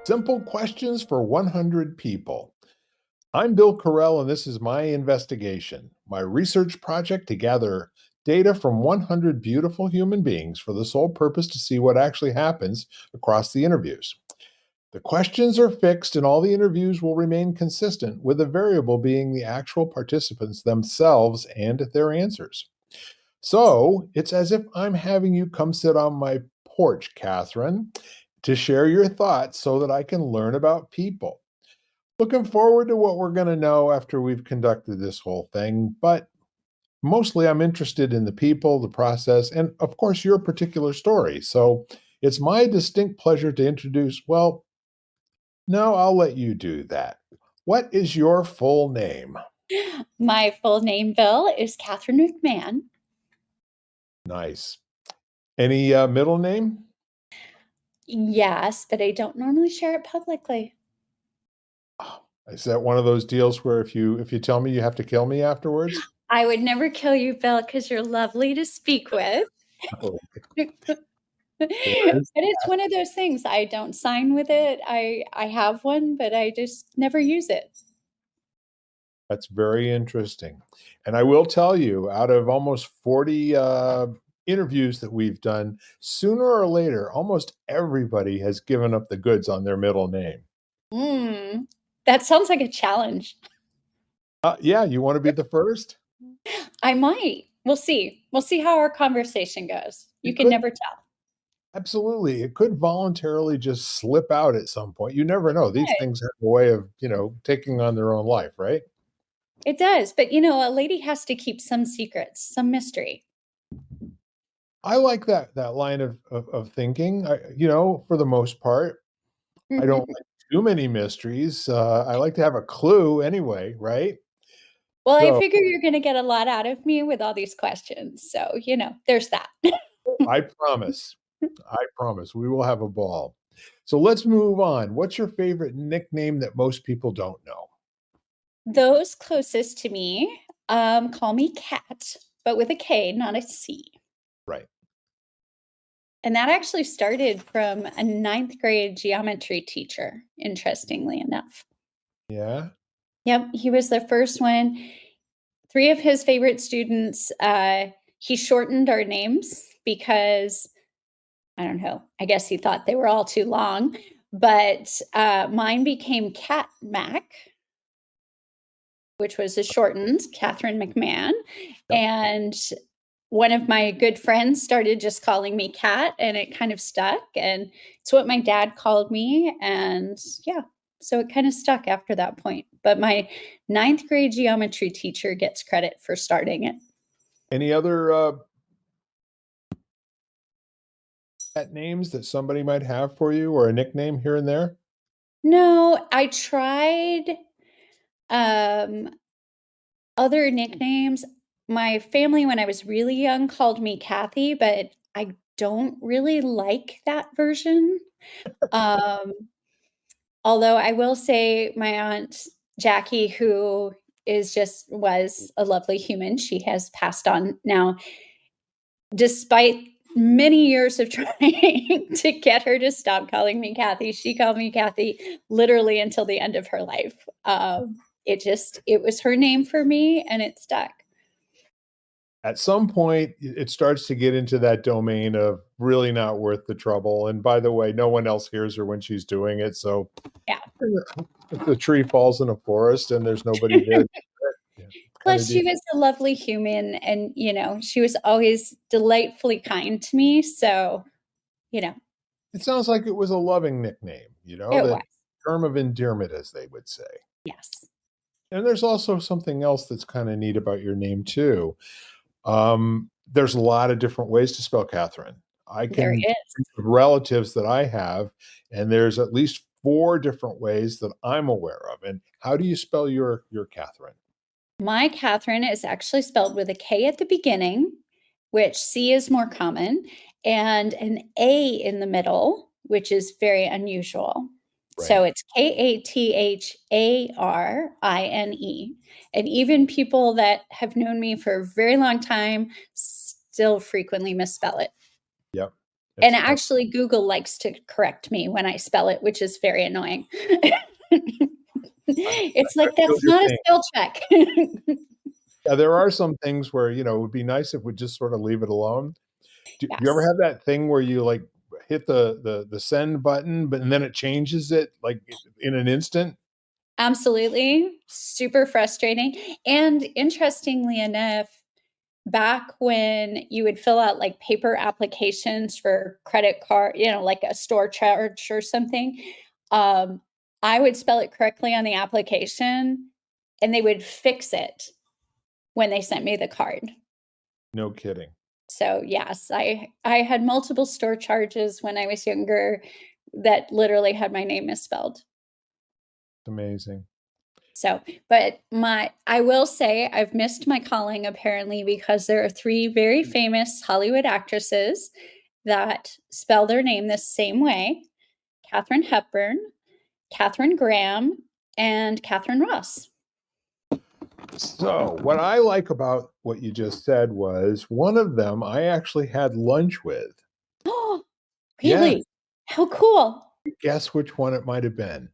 Simple questions for 100 people. I'm Bill Correll, and this is my investigation, my research project to gather data from 100 beautiful human beings for the sole purpose to see what actually happens across the interviews. The questions are fixed, and all the interviews will remain consistent, with the variable being the actual participants themselves and their answers. So it's as if I'm having you come sit on my porch, Catherine, to share your thoughts so that I can learn about people. Looking forward to what we're going to know after we've conducted this whole thing, but mostly I'm interested in the people, the process, and of course, your particular story. So it's my distinct pleasure to introduce, well, no, I'll let you do that. What is your full name? My full name, Bill, is Katherine McMahon. Nice. Any middle name? Yes, but I don't normally share it publicly. Oh, is that one of those deals where if you tell me you have to kill me afterwards? I would never kill you, Bill, because you're lovely to speak with. Oh, But there is. it's one of those things. I don't sign with it. I have one, but I just never use it. That's very interesting. And I will tell you, out of almost 40 interviews that we've done, sooner or later, almost everybody has given up the goods on their middle name. Mm, that sounds like a challenge. Yeah, you want to be the first? I might. We'll see. We'll see how our conversation goes. You It can could never tell. absolutely, it could voluntarily just slip out at some point. You never know. These Right. things have a way of, taking on their own life, right? It does. But, a lady has to keep some secrets, some mystery. I like that line of thinking. For the most part, I don't Mhm. like too many mysteries. I like to have a clue anyway, right? Well, I So figure you're gonna get a lot out of me with all these questions, so, there's that. I promise, I promise we will have a ball. So let's move on. What's your favorite nickname that most people don't know? Those closest to me, call me Kat, but with a K, not a C, Right. and that actually started from a ninth grade geometry teacher, interestingly enough. Yeah. Yep, he was the first one. 3 of his favorite students, he shortened our names because I don't know, I guess he thought they were all too long, but, mine became Cat Mac, which was a shortened Katherine McMahon, Yep. and one of my good friends started just calling me Kat, and it kind of stuck, and it's what my dad called me, and yeah, so it kinda stuck after that point, but my ninth grade geometry teacher gets credit for starting it. Any other pet names that somebody might have for you or a nickname here and there? No, I tried, um, other nicknames. My family, when I was really young, called me Kathy, but I don't really like that version. Um, although I will say my aunt Jackie, who was a lovely human, she has passed on now, despite many years of trying to get her to stop calling me Kathy, she called me Kathy literally until the end of her life. It was her name for me and it stuck. At some point, it starts to get into that domain of really not worth the trouble. And by the way, no one else hears her when she's doing it. So Yeah. if the tree falls in a forest and there's nobody there, yeah, kind of Plus, deal. she was a lovely human and, she was always delightfully kind to me. So, you know, It sounds like it was a loving nickname, it was. that term of endearment, as they would say. Yes, And there's also something else that's kind of neat about your name too. There's a lot of different ways to spell Catherine. I there can is. think of relatives that I have, and there's at least 4 different ways that I'm aware of. And how do you spell your Catherine? My Catherine is actually spelled with a K at the beginning, which C is more common, and an A in the middle, which is very unusual. So Right. it's Katharine. And even people that have known me for a very long time still frequently misspell it. Yep. And It's funny. actually, Google likes to correct me when I spell it, which is very annoying. It's I like, feel "That's your not a pain. spell check." Yeah, there are some things where, it would be nice if we just sort of leave it alone. Do you ever Yes, have that thing where you, like, hit the send button, but and then it changes it, like, in an instant? absolutely. Super frustrating, and interestingly enough, back when you would fill out, like, paper applications for credit card, like a store charge or something, um, I would spell it correctly on the application, and they would fix it when they sent me the card. No kidding. So, yes, I had multiple store charges when I was younger that literally had my name misspelled. It's amazing. So, but my I will say I've missed my calling apparently because there are 3 very famous Hollywood actresses that spell their name the same way: Katharine Hepburn, Katharine Graham, and Katharine Ross. So, what I like about what you just said was one of them I actually had lunch with. Oh, Yes, really? How cool. guess which one it might have been.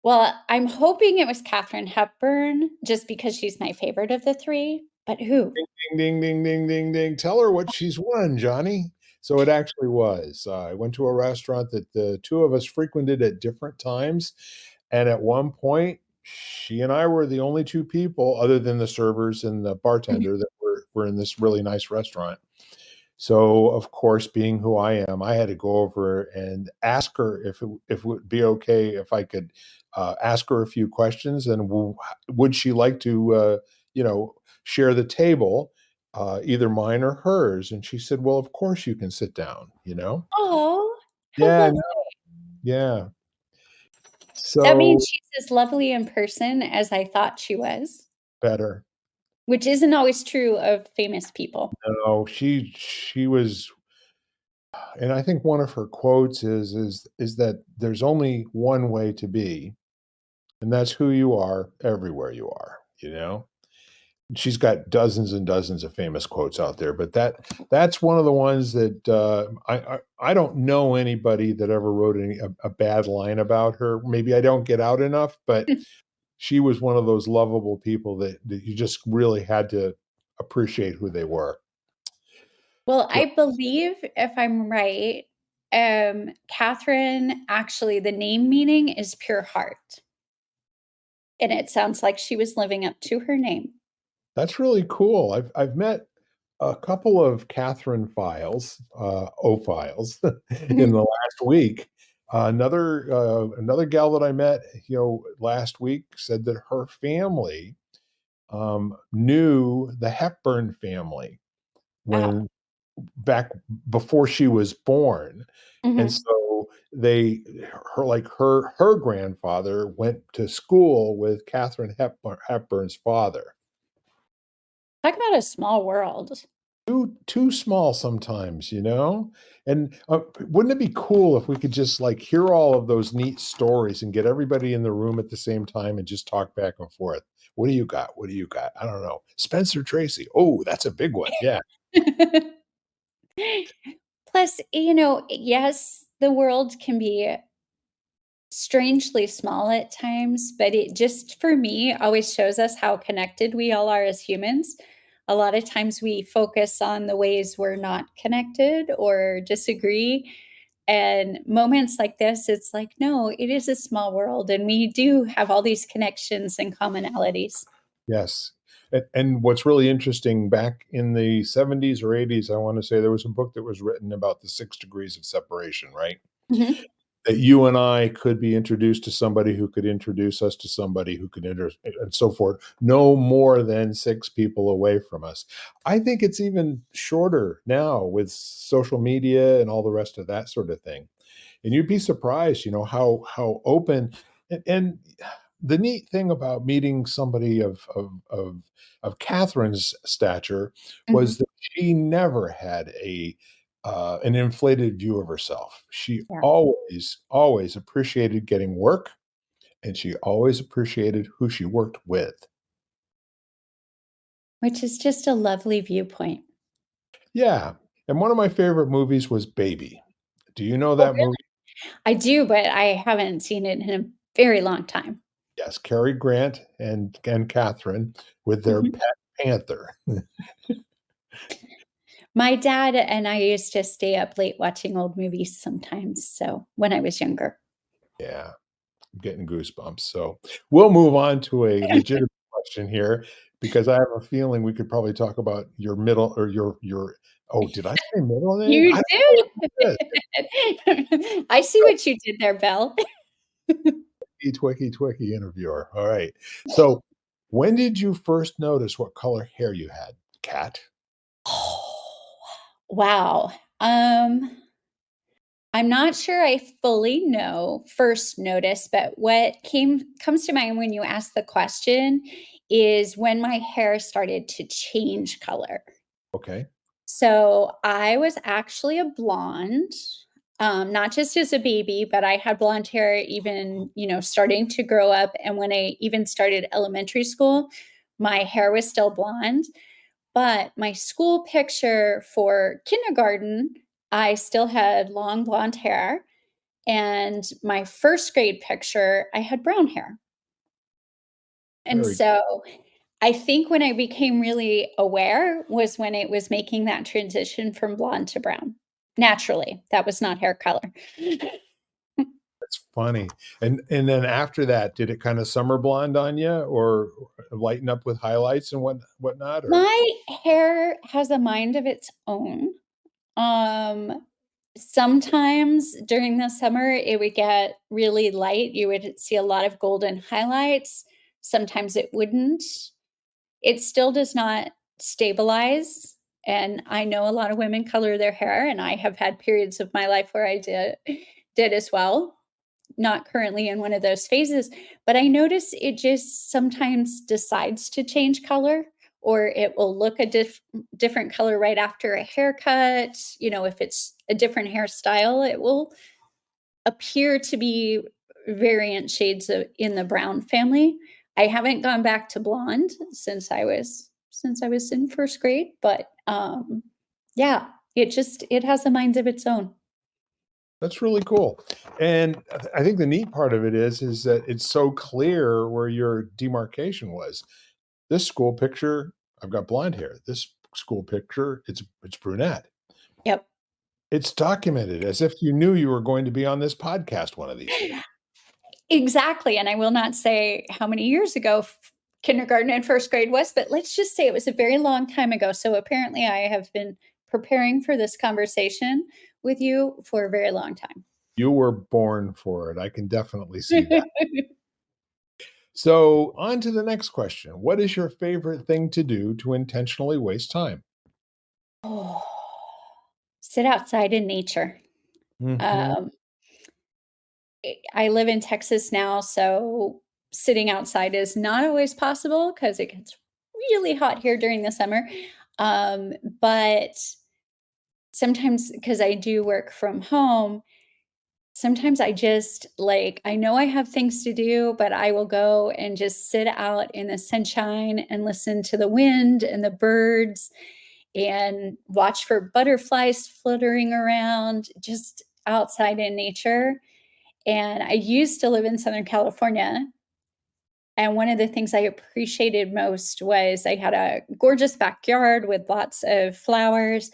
Well, I'm hoping it was Katharine Hepburn just because she's my favorite of the 3, but who? Ding, ding, ding, ding, ding, ding. Tell her what she's won, Johnny. So it actually was. I went to a restaurant that the two of us frequented at different times. And at one point, she and I were the only two people, other than the servers and the bartender, that were in this really nice restaurant. So, of course, being who I am, I had to go over and ask her if it would be okay if I could ask her a few questions, and would she like to, share the table, either mine or hers? And she said, "Well, of course you can sit down." Oh, how Yeah, lovely. no, yeah. That means So she's as lovely in person as I thought she was, better. which isn't always true of famous people. No, she was, and I think one of her quotes is that there's only one way to be, and that's who you are everywhere you are. She's got dozens and dozens of famous quotes out there, but that's one of the ones that I don't know anybody that ever wrote a bad line about her. Maybe I don't get out enough, but she was one of those lovable people that you just really had to appreciate who they were. Well, So I believe if I'm right, Katherine, actually, the name meaning is pure heart, and it sounds like she was living up to her name. that's really cool. I've met a couple of Catherine files, O files, in the Mhm. last week. Another gal that I met, last week said that her family knew the Hepburn family Wow. when back before she was born, and Mhm. so her grandfather went to school with Hepburn's father. Talk about a small world. Too small sometimes. And wouldn't it be cool if we could just like hear all of those neat stories and get everybody in the room at the same time and just talk back and forth? What do you got? What do you got? I don't know. Spencer Tracy. Oh, that's a big one. Yeah. Plus, yes, the world can be strangely small at times, but it just, for me, always shows us how connected we all are as humans. A lot of times we focus on the ways we're not connected or disagree. And moments like this, it's like, no, it is a small world, and we do have all these connections and commonalities. Yes. And what's really interesting, back in the 70s or 80s, I want to say there was a book that was written about the 6 degrees of separation, right? Mhm. That you and I could be introduced to somebody who could introduce us to somebody who could and so forth, no more than 6 people away from us. I think it's even shorter now with social media and all the rest of that sort of thing. And you'd be surprised, how open, and the neat thing about meeting somebody of Catherine's stature was Mhm. that she never had an inflated view of herself. She Yeah. always appreciated getting work, and she always appreciated who she worked with. Which is just a lovely viewpoint. Yeah. And one of my favorite movies was Baby. Do you know Oh, that movie? really? I do, but I haven't seen it in a very long time. Yes, Cary Grant and Katherine with their Mhm. pet panther. My dad and I used to stay up late watching old movies sometimes, so when I was younger. Yeah, I'm getting goosebumps. So we'll move on to a legitimate question here because I have a feeling we could probably talk about your middle or your oh, did I say middle name? I You don't know did. what it is. I see what you did there, Belle. Twicky, Twicky interviewer. All right. So when did you first notice what color hair you had? Cat? Oh, wow. Um, I'm not sure I fully know first notice, but what came comes to mind when you ask the question is when my hair started to change color. Okay. So I was actually a blonde, not just as a baby, but I had blonde hair even, starting to grow up. And when I even started elementary school, my hair was still blonde. But my school picture for kindergarten, I still had long blonde hair. And my first grade picture, I had brown hair. And Very so I think when I became really aware was when it was making that transition from blonde to brown. Naturally, that was not hair color. that's funny. And then after that, did it kind of summer blonde on you or lighten up with highlights and whatnot or My hair has a mind of its own. Um, Sometimes during the summer, it would get really light. You would see a lot of golden highlights. Sometimes it wouldn't. It still does not stabilize, and I know a lot of women color their hair, and I have had periods of my life where I did as well. Not currently in one of those phases, but I notice it just sometimes decides to change color, or it will look a different color right after a haircut. If it's a different hairstyle, it will appear to be variant shades of in the brown family. I haven't gone back to blonde since I was in first grade, but yeah, it has a mind of its own. that's really cool. And I think the neat part of it is that it's so clear where your demarcation was. This school picture, I've got blonde hair. This school picture, it's brunette. Yep. It's documented as if you knew you were going to be on this podcast one of these days. Exactly, and I will not say how many years ago kindergarten and first grade was, but let's just say it was a very long time ago. So apparently, I have been preparing for this conversation with you for a very long time. You were born for it. I can definitely see that. So, on to the next question. What is your favorite thing to do to intentionally waste time? Oh, sit outside in nature. Mhm. Um, I live in Texas now, so sitting outside is not always possible because it gets really hot here during the summer. But sometimes, because I do work from home, sometimes I just I know I have things to do, but I will go and just sit out in the sunshine and listen to the wind and the birds and watch for butterflies fluttering around just outside in nature. And I used to live in Southern California. And one of the things I appreciated most was I had a gorgeous backyard with lots of flowers.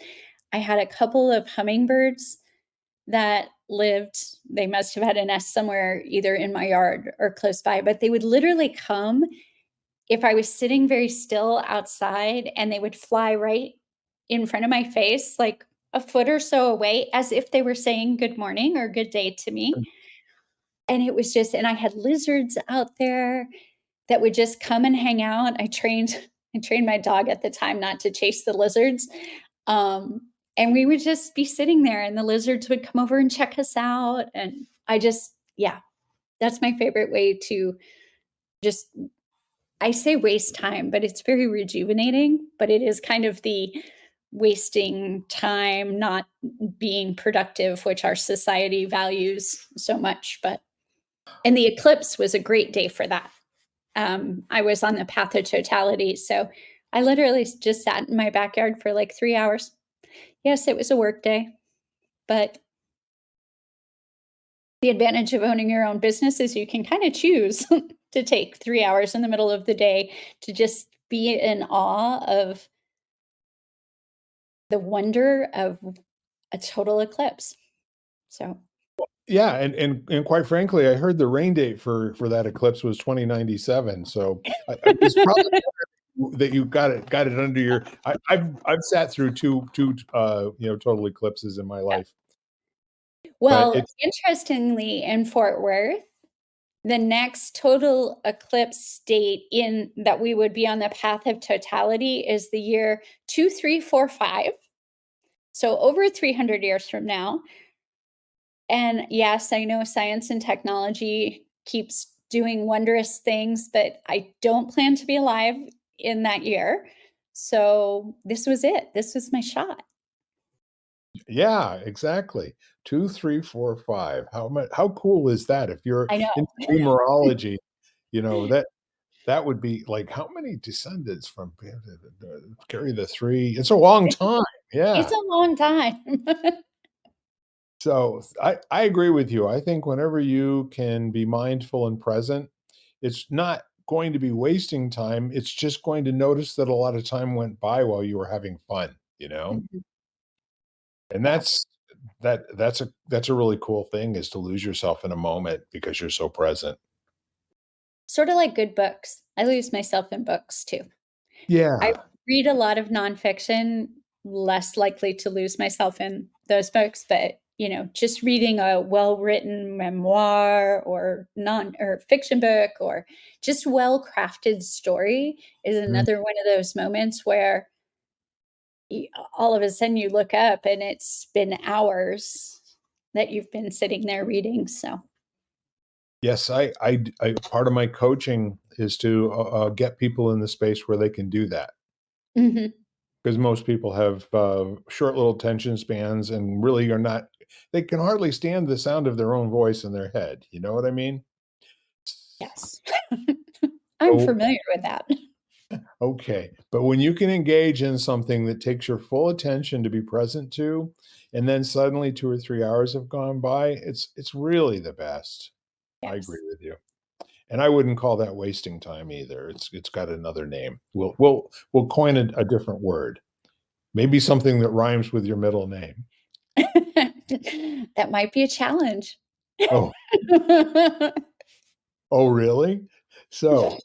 I had a couple of hummingbirds that they must have had a nest somewhere either in my yard or close by, but they would literally come if I was sitting very still outside and they would fly right in front of my face, like a foot or so away, as if they were saying good morning or good day to me. And it was just, and I had lizards out there that would just come and hang out. I trained my dog at the time not to chase the lizards. Um, and we would just be sitting there and the lizards would come over and check us out. And yeah, that's my favorite way to just, I say waste time, but it's very rejuvenating, but it is kind of the wasting time, not being productive, which our society values so much. And the eclipse was a great day for that. I was on the path of totality, so I literally just sat in my backyard for like 3 hours. Yes, it was a work day, but the advantage of owning your own business is you can kinda choose to take 3 hours in the middle of the day to just be in awe of the wonder of a total eclipse. So, Yeah, and quite frankly, I heard the rain date for that eclipse was 2097, so I it's probably that you got it under your I've sat through 2, total eclipses in my yeah. life, but Well, it's interestingly, in Fort Worth, the next total eclipse date in that we would be on the path of totality is the year 2345, so over 300 years from now. And yes, I know science and technology keeps doing wondrous things, but I don't plan to be alive in that year. So this was it. This was my shot. yeah, exactly. 2, 3, 4, 5. How cool is that? If you're I know. into numerology, that would be like, how many descendants from carry the 3? It's a long It's time, it's yeah. a long time. So, I agree with you. I think whenever you can be mindful and present, it's not going to be wasting time, it's just going to notice that a lot of time went by while you were having fun, you know? Mhm. And Yeah. that's a really cool thing is to lose yourself in a moment because you're so present. Sort of like good books. I lose myself in books too. I Yeah. read a lot of nonfiction, less likely to lose myself in those books, but, just reading a well-written memoir or non or fiction book or just well-crafted story is Mm. another one of those moments where all of a sudden you look up and it's been hours that you've been sitting there reading. So, Yes, I part of my coaching is to, get people in the space where they can do that. mhm, 'Cause most people have, short little attention spans and really are not they can hardly stand the sound of their own voice in their head, you know what I mean? yes. I'm So familiar with that. okay, but when you can engage in something that takes your full attention to be present to, and then suddenly 2 or 3 hours have gone by, it's really the best. I agree Yes. with you, and I wouldn't call that wasting time either, it's got another name. We'll coin a different word, maybe something that rhymes with your middle name. That might be a challenge. Oh, oh, really? So,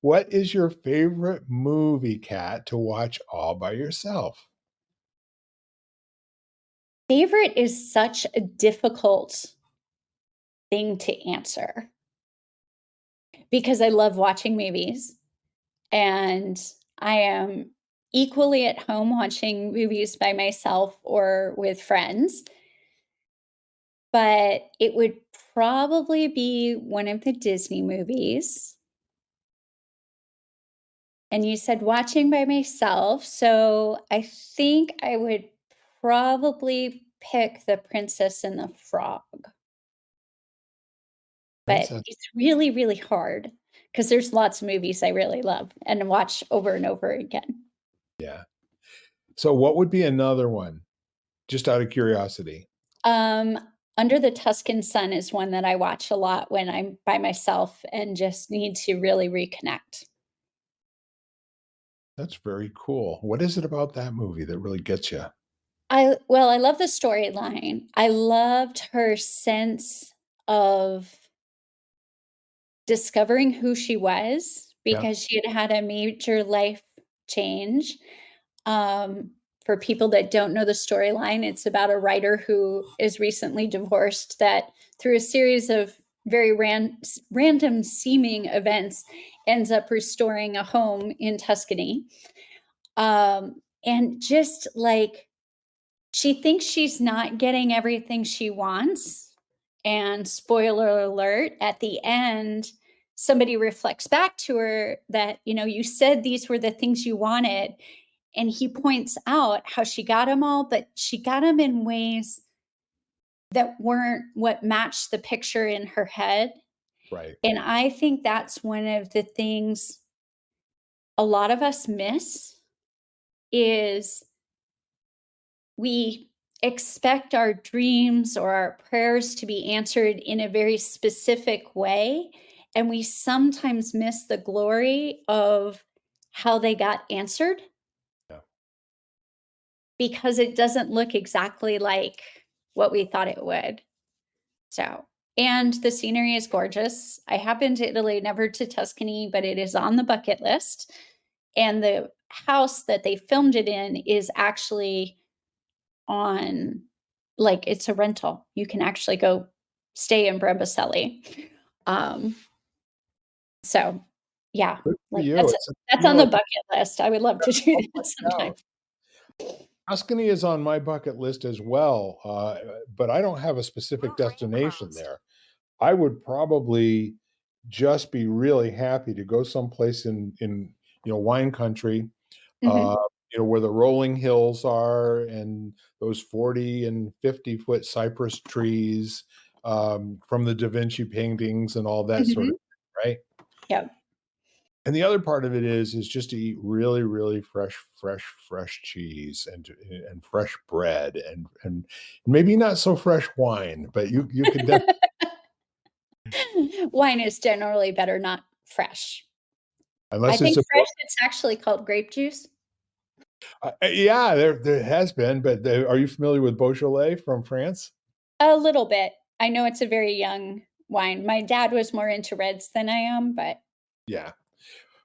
what is your favorite movie, Cat, to watch all by yourself? Favorite is such a difficult thing to answer because I love watching movies, and I am equally at home watching movies by myself or with friends, but it would probably be one of the Disney movies. And you said watching by myself, so I think I would probably pick The Princess and the Frog, but Princess, it's really, really hard because there's lots of movies I really love and watch over and over again. yeah. So what would be another one? Just out of curiosity. Um, Under the Tuscan Sun is one that I watch a lot when I'm by myself and just need to really reconnect. That's very cool. What is it about that movie that really gets you? I love the storyline. I loved her sense of discovering who she was Yeah, because she had had a major life change. Um, for people that don't know the storyline, it's about a writer who is recently divorced that through a series of very random seeming events ends up restoring a home in Tuscany. And just like she thinks she's not getting everything she wants. And spoiler alert, at the end, somebody reflects back to her that, you said these were the things you wanted. And he points out how she got them all, but she got them in ways that weren't what matched the picture in her head. right. And I think that's one of the things a lot of us miss is we expect our dreams or our prayers to be answered in a very specific way, and we sometimes miss the glory of how they got answered Yeah. because it doesn't look exactly like what we thought it would. So, and the scenery is gorgeous. I have been to Italy, never to Tuscany, but it is on the bucket list. And the house that they filmed it in is actually on, like, it's a rental. You can actually go stay in Brambisselli. Um, so yeah, Good for like you. It's, that's you on the know, bucket list. I would love to do I'll that find sometime. out. Tuscany is on my bucket list as well, but I don't have a specific destination there. I would probably just be really happy to go someplace in wine country, uh, Mhm, where the rolling hills are and those 40 and 50-foot cypress trees, from the Da Vinci paintings and all that sort of mhm. thing, right? Yep. And the other part of it is just to eat really, really fresh cheese and fresh bread and maybe not so fresh wine, but you could definitely. Wine is generally better not fresh. I Unless it's think a fresh, it's actually called grape juice. yeah, there has been, but are you familiar with Beaujolais from France? A little bit. I know it's a very young wine. My dad was more into reds than I am, but Yeah.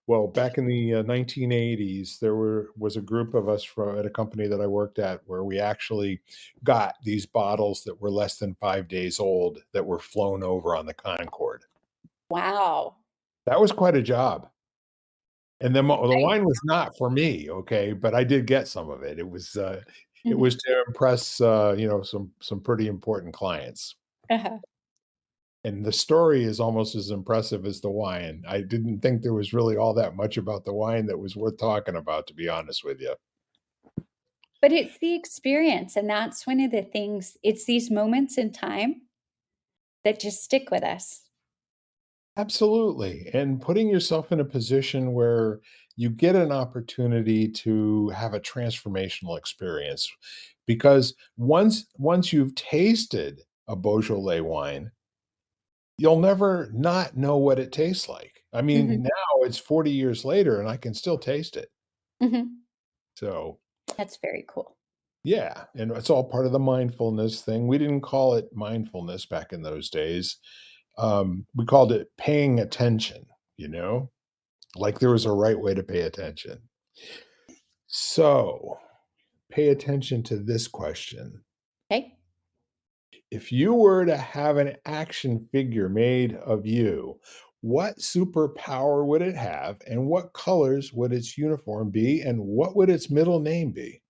Well, back in the 1980s, was a group of us at a company that I worked at where we actually got these bottles that were less than 5 days old that were flown over on the Concorde. wow. That was quite a job. And then the I wine was not for me, okay, but I did get some of it. It mhm, was to impress, some pretty important clients. uh-huh. And the story is almost as impressive as the wine. I didn't think there was really all that much about the wine that was worth talking about, to be honest with you. But it's the experience, and that's one of the things it's these moments in time that just stick with us. Absolutely. And putting yourself in a position where you get an opportunity to have a transformational experience. Because once you've tasted a Beaujolais wine, you'll never not know what it tastes like. I Mhm, mean, now it's 40 years later and I can still taste it. mhm. So, That's very cool. yeah, and it's all part of the mindfulness thing. We didn't call it mindfulness back in those days. We called it paying attention, you know? Like there was a right way to pay attention. So, pay attention to this question. Okay. If you were to have an action figure made of you, what superpower would it have, and what colors would its uniform be, and what would its middle name be?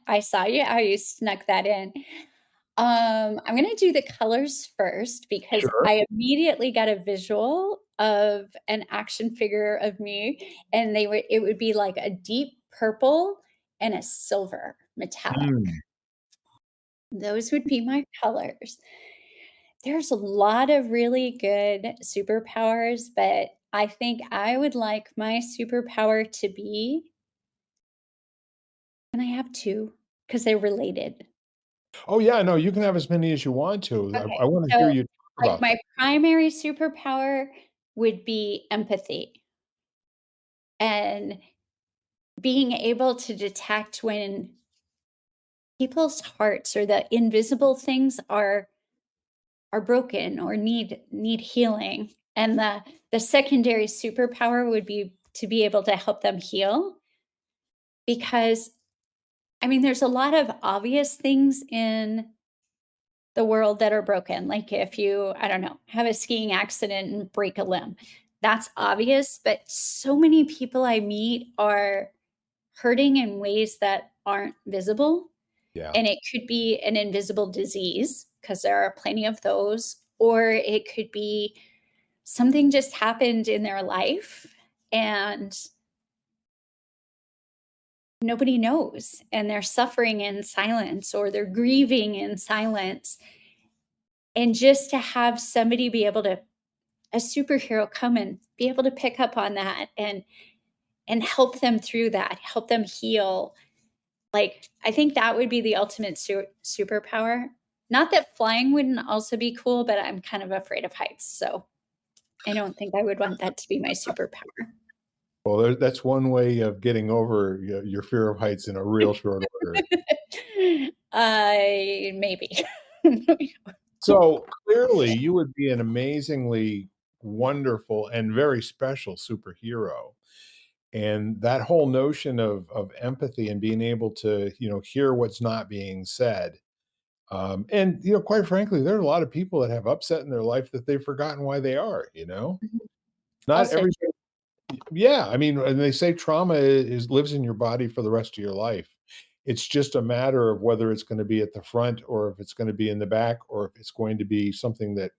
I saw you how you snuck that in. I'm gonna do the colors first because Sure. I immediately got a visual of an action figure of me, and it would be like a deep purple and a silver metallic. Mm. Those would be my colors. There's a lot of really good superpowers, but I think I would like my superpower to be, and I have 2 because 'cause they're related. Oh, yeah, no, you can have as many as you want to. Okay, I wanna hear so, you talk like, about my them. primary superpower would be empathy and being able to detect when people's hearts or the invisible things are broken or need healing, and the secondary superpower would be to be able to help them heal because, I mean, there's a lot of obvious things in the world that are broken. Like if you, I don't know, have a skiing accident and break a limb, that's obvious. But so many people I meet are hurting in ways that aren't visible. Yeah, And it could be an invisible disease because there are plenty of those, or it could be something just happened in their life and nobody knows and they're suffering in silence or they're grieving in silence. And just to have somebody be able to a superhero come and be able to pick up on that and help them through that, help them heal. Like, I think that would be the ultimate superpower. Not that flying wouldn't also be cool, but I'm kind of afraid of heights, so I don't think I would want that to be my superpower. Well, that's one way of getting over your fear of heights in a real short order. Maybe. So, clearly, you would be an amazingly wonderful and very special superhero, and that whole notion of empathy and being able to, hear what's not being said, and, quite frankly, there are a lot of people that have upset in their life that they've forgotten why they are, you know? Mhm. Not Also everybody. true. Yeah, I mean, and they say trauma is lives in your body for the rest of your life. It's just a matter of whether it's gonna be at the front or if it's gonna be in the back or if it's going to be something that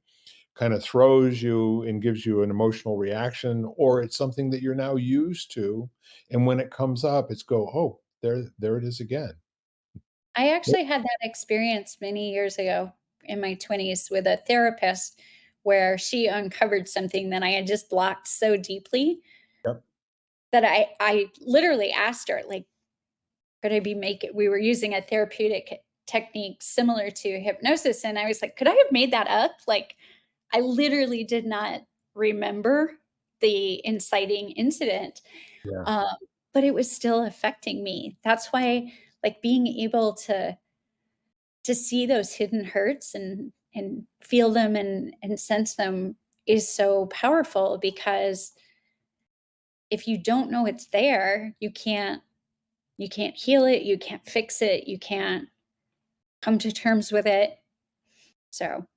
kinda throws you and gives you an emotional reaction, or it's something that you're now used to, and when it comes up, it's go, "Oh, there it is again." I Yep, actually had that experience many years ago in my 20s with a therapist where she uncovered something that I had just blocked so deeply yep, that I literally asked her, like, could I be making we were using a therapeutic technique similar to hypnosis, and I was like, "Could I have made that up?" Like, I literally did not remember the inciting incident, yeah. um, but it was still affecting me. That's why, like, being able to see those hidden hurts and feel them and sense them is so powerful because if you don't know it's there, you can't heal it, you can't fix it, you can't come to terms with it. So,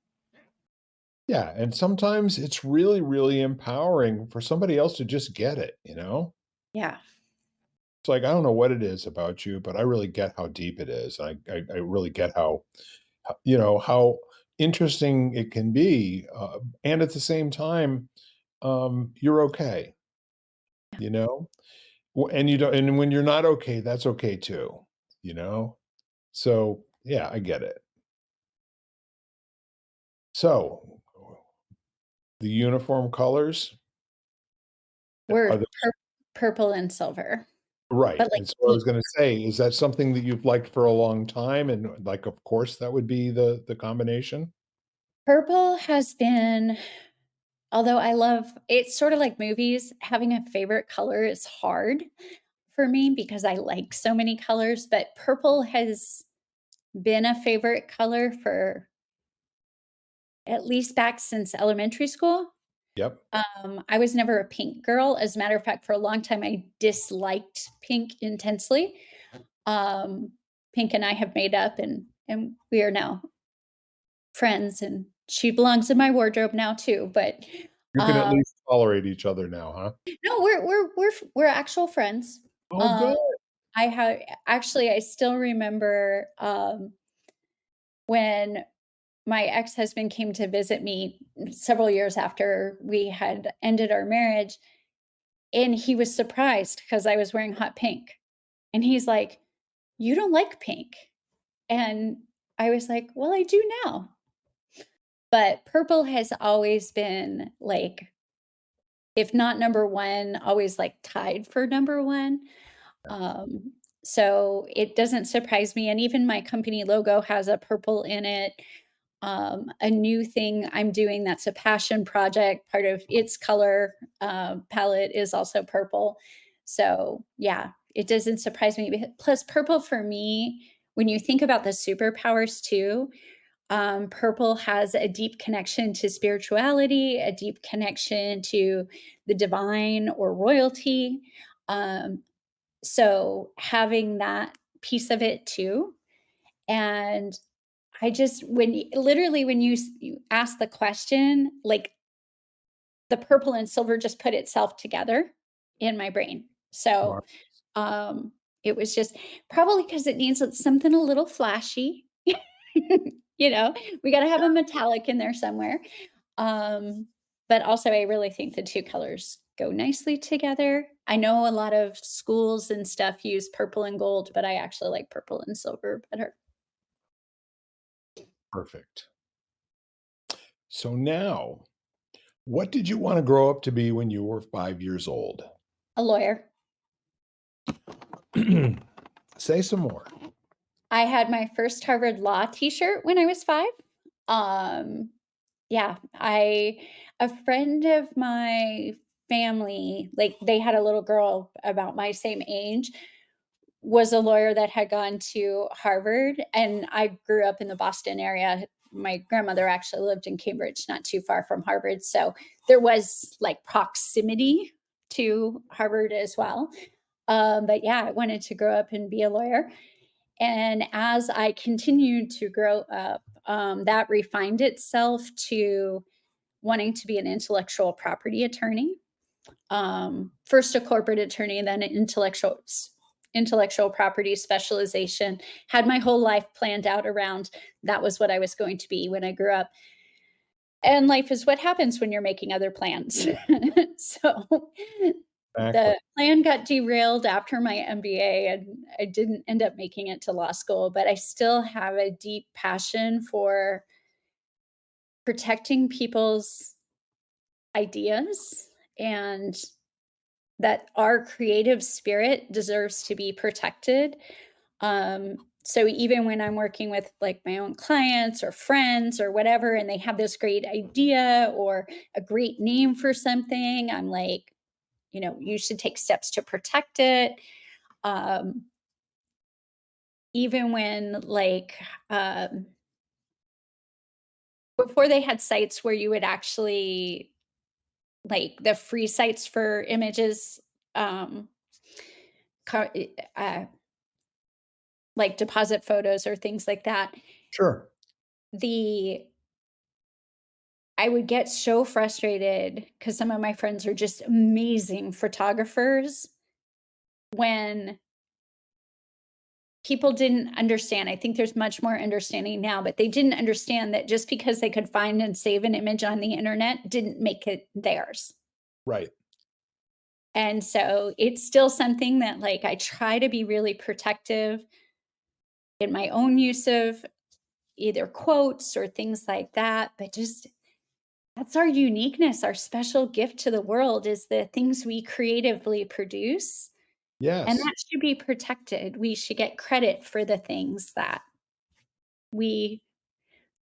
Yeah, and sometimes it's really, really empowering for somebody else to just get it, you know? yeah. It's like, I don't know what it is about you, but I really get how deep it is. I really get how interesting it can be, and at the same time, you're okay, you know? And you don't and when you're not okay, that's okay too, you know? So, yeah, I get it. So, the uniform colors, We're are they purple and silver, right, but, like, and so I deep. was gonna say, is that something that you've liked for a long time? And, like, of course, that would be the combination? Purple has been although I love it's sort of like movies, having a favorite color is hard for me because I like so many colors, but purple has been a favorite color for at least back since elementary school. Yep. I was never a pink girl. As a matter of fact, for a long time, I disliked pink intensely. Um, Pink and I have made up, and we are now friends, and she belongs in my wardrobe now too. But You can at um, least tolerate each other now, huh? no, we're actual friends. Oh, Um, good. I have actually I still remember when my ex-husband came to visit me several years after we had ended our marriage, and he was surprised because I was wearing hot pink. And he's like, "You don't like pink." And I was like, "Well, I do now." But purple has always been like, if not number 1, always like tied for number 1. Um, so it doesn't surprise me. And even my company logo has a purple in it. A new thing I'm doing that's a passion project, part of its color palette is also purple. So, yeah, it doesn't surprise me. Plus, purple for me, when you think about the superpowers too, purple has a deep connection to spirituality, a deep connection to the divine or royalty. Um, so, having that piece of it too. And I just literally when you ask the question, like, the purple and silver just put itself together in my brain. So, Smart. um, it was just probably because it needs something a little flashy. You know, we gotta have a metallic in there somewhere. Um, but also I really think the 2 colors go nicely together. I know a lot of schools and stuff use purple and gold, but I actually like purple and silver better. Perfect. So now, what did you wanna grow up to be when you were 5 years old? A lawyer. Say some more. I had my first Harvard Law T-shirt when I was 5. Um, yeah, I a friend of my family, like, they had a little girl about my same age, was a lawyer that had gone to Harvard, and I grew up in the Boston area. My grandmother actually lived in Cambridge, not too far from Harvard, so there was, like, proximity to Harvard as well. But yeah, I wanted to grow up and be a lawyer. And as I continued to grow up, that refined itself to wanting to be an intellectual property attorney. First a corporate attorney, then an intellectual property specialization. Had my whole life planned out around that was what I was going to be when I grew up. And life is what happens when you're making other plans. So Exactly. the plan got derailed after my MBA, and I didn't end up making it to law school, but I still have a deep passion for protecting people's ideas, and that our creative spirit deserves to be protected. So even when I'm working with like my own clients or friends or whatever, and they have this great idea or a great name for something, I'm like, you should take steps to protect it. Um, even when like before they had sites where you would actually like the free sites for images, um, car- uh, like deposit photos or things like that. Sure. The I would get so frustrated because some of my friends are just amazing photographers when people didn't understand. I think there's much more understanding now, but they didn't understand that just because they could find and save an image on the internet didn't make it theirs. Right. And so it's still something that like I try to be really protective in my own use of either quotes or things like that, but just that's our uniqueness, our special gift to the world is the things we creatively produce, and Yes. that should be protected. We should get credit for the things we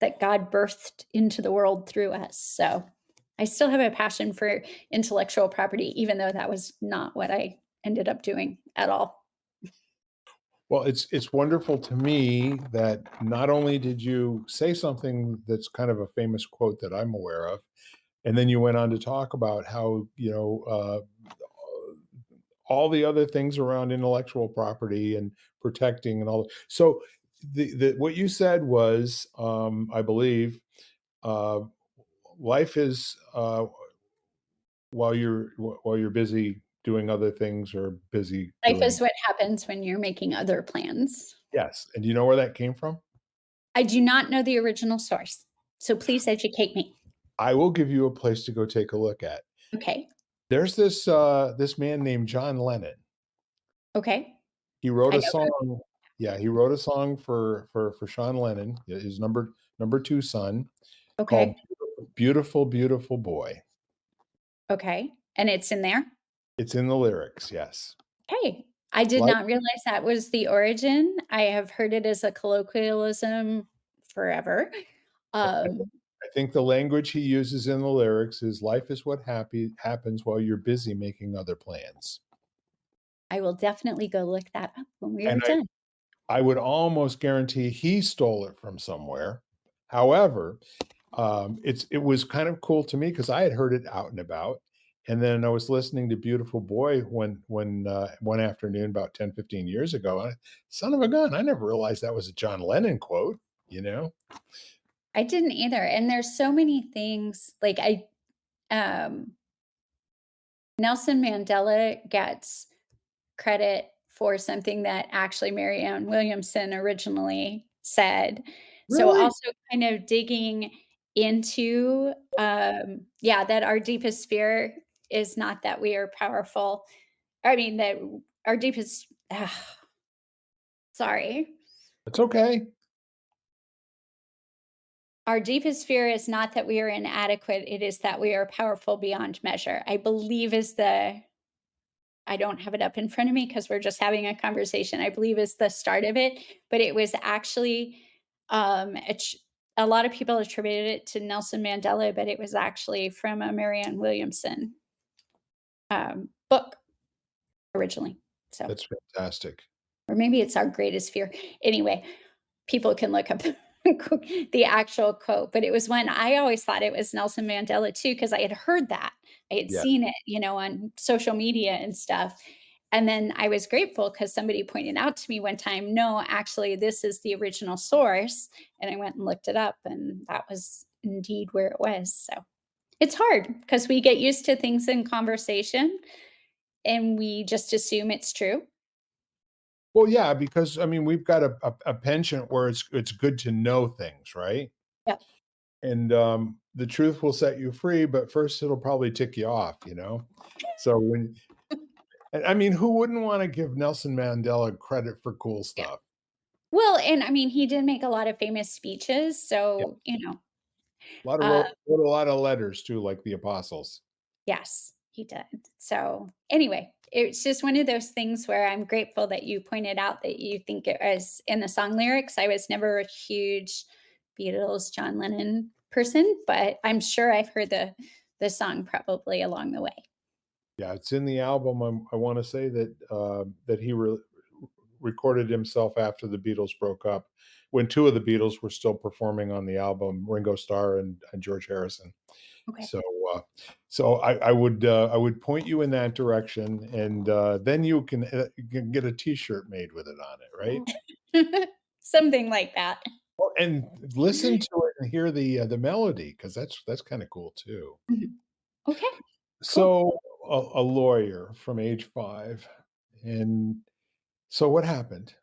that God birthed into the world through us. So, I still have a passion for intellectual property, even though that was not what I ended up doing at all. Well, it's wonderful to me that not only did you say something that's kind of a famous quote that I'm aware of, and then you went on to talk about how, all the other things around intellectual property and protecting and all. So the what you said was, I believe, uh, life is while you're busy doing other things or busy Life doing. is what happens when you're making other plans. Yes, and do you know where that came from? I do not know the original source, so please educate me. I will give you a place to go take a look at. Okay, There's this man named John Lennon. okay. He wrote I a know song. Yeah, he wrote a song for Sean Lennon, his number 2 son, called okay, "Beautiful, Beautiful Boy." okay, and it's in there? It's in the lyrics, yes. Okay. I did Like not realize that was the origin. I have heard it as a colloquialism forever. Um, I think the language he uses in the lyrics is, "Life is what happens while you're busy making other plans." I will definitely go look that up when we are And done. I would almost guarantee he stole it from somewhere. However, it was kind of cool to me because I had heard it out and about, and then I was listening to "Beautiful Boy" one afternoon about 10, 15 years ago, and son of a gun, I never realized that was a John Lennon quote, you know? I didn't either, and there's so many things, like, um Nelson Mandela gets credit for something that actually Marianne Williamson originally said. So Really? also kind of digging into, yeah, that our deepest fear is not that we are powerful. I mean, that our deepest, sorry, It's okay. our deepest fear is not that we are inadequate. It is that we are powerful beyond measure. I believe is the I don't have it up in front of me because we're just having a conversation, I believe is the start of it, but it was actually, it's a lot of people attributed it to Nelson Mandela, but it was actually from a Marianne Williamson, book originally. So, That's fantastic. or maybe it's Our Greatest Fear. Anyway, people can look up the actual quote, but it was one I always thought it was Nelson Mandela too, because I had heard that. I had Yeah. seen it, on social media and stuff. And then I was grateful because somebody pointed out to me one time, no, actually, this is the original source. And I went and looked it up, and that was indeed where it was. So it's hard because we get used to things in conversation and we just assume it's true. Well, yeah, because I mean, we've got a penchant where it's good to know things, right? Yep. And the truth will set you free, but first it'll probably tick you off, you know. So when and I mean, who wouldn't want to give Nelson Mandela credit for cool Yeah. stuff? Well, and I mean, he did make a lot of famous speeches. Yeah, So, a lot of uh, wrote a lot of letters too, like the apostles. yes, he did. So, anyway, it's just one of those things where I'm grateful that you pointed out that you think it was in the song lyrics. I was never a huge Beatles, John Lennon person, but I'm sure I've heard the song probably along the way. Yeah, it's in the album. I want to say that that he recorded himself after the Beatles broke up, when two of the Beatles were still performing on the album, Ringo Starr and George Harrison. Okay. So, so I would point you in that direction, and then you can get a T-shirt made with it on it, right? Something like that. Well, and listen to it and hear the melody because that's kind of cool too. Mhm. Okay, cool. So, a lawyer from age 5, and so what happened?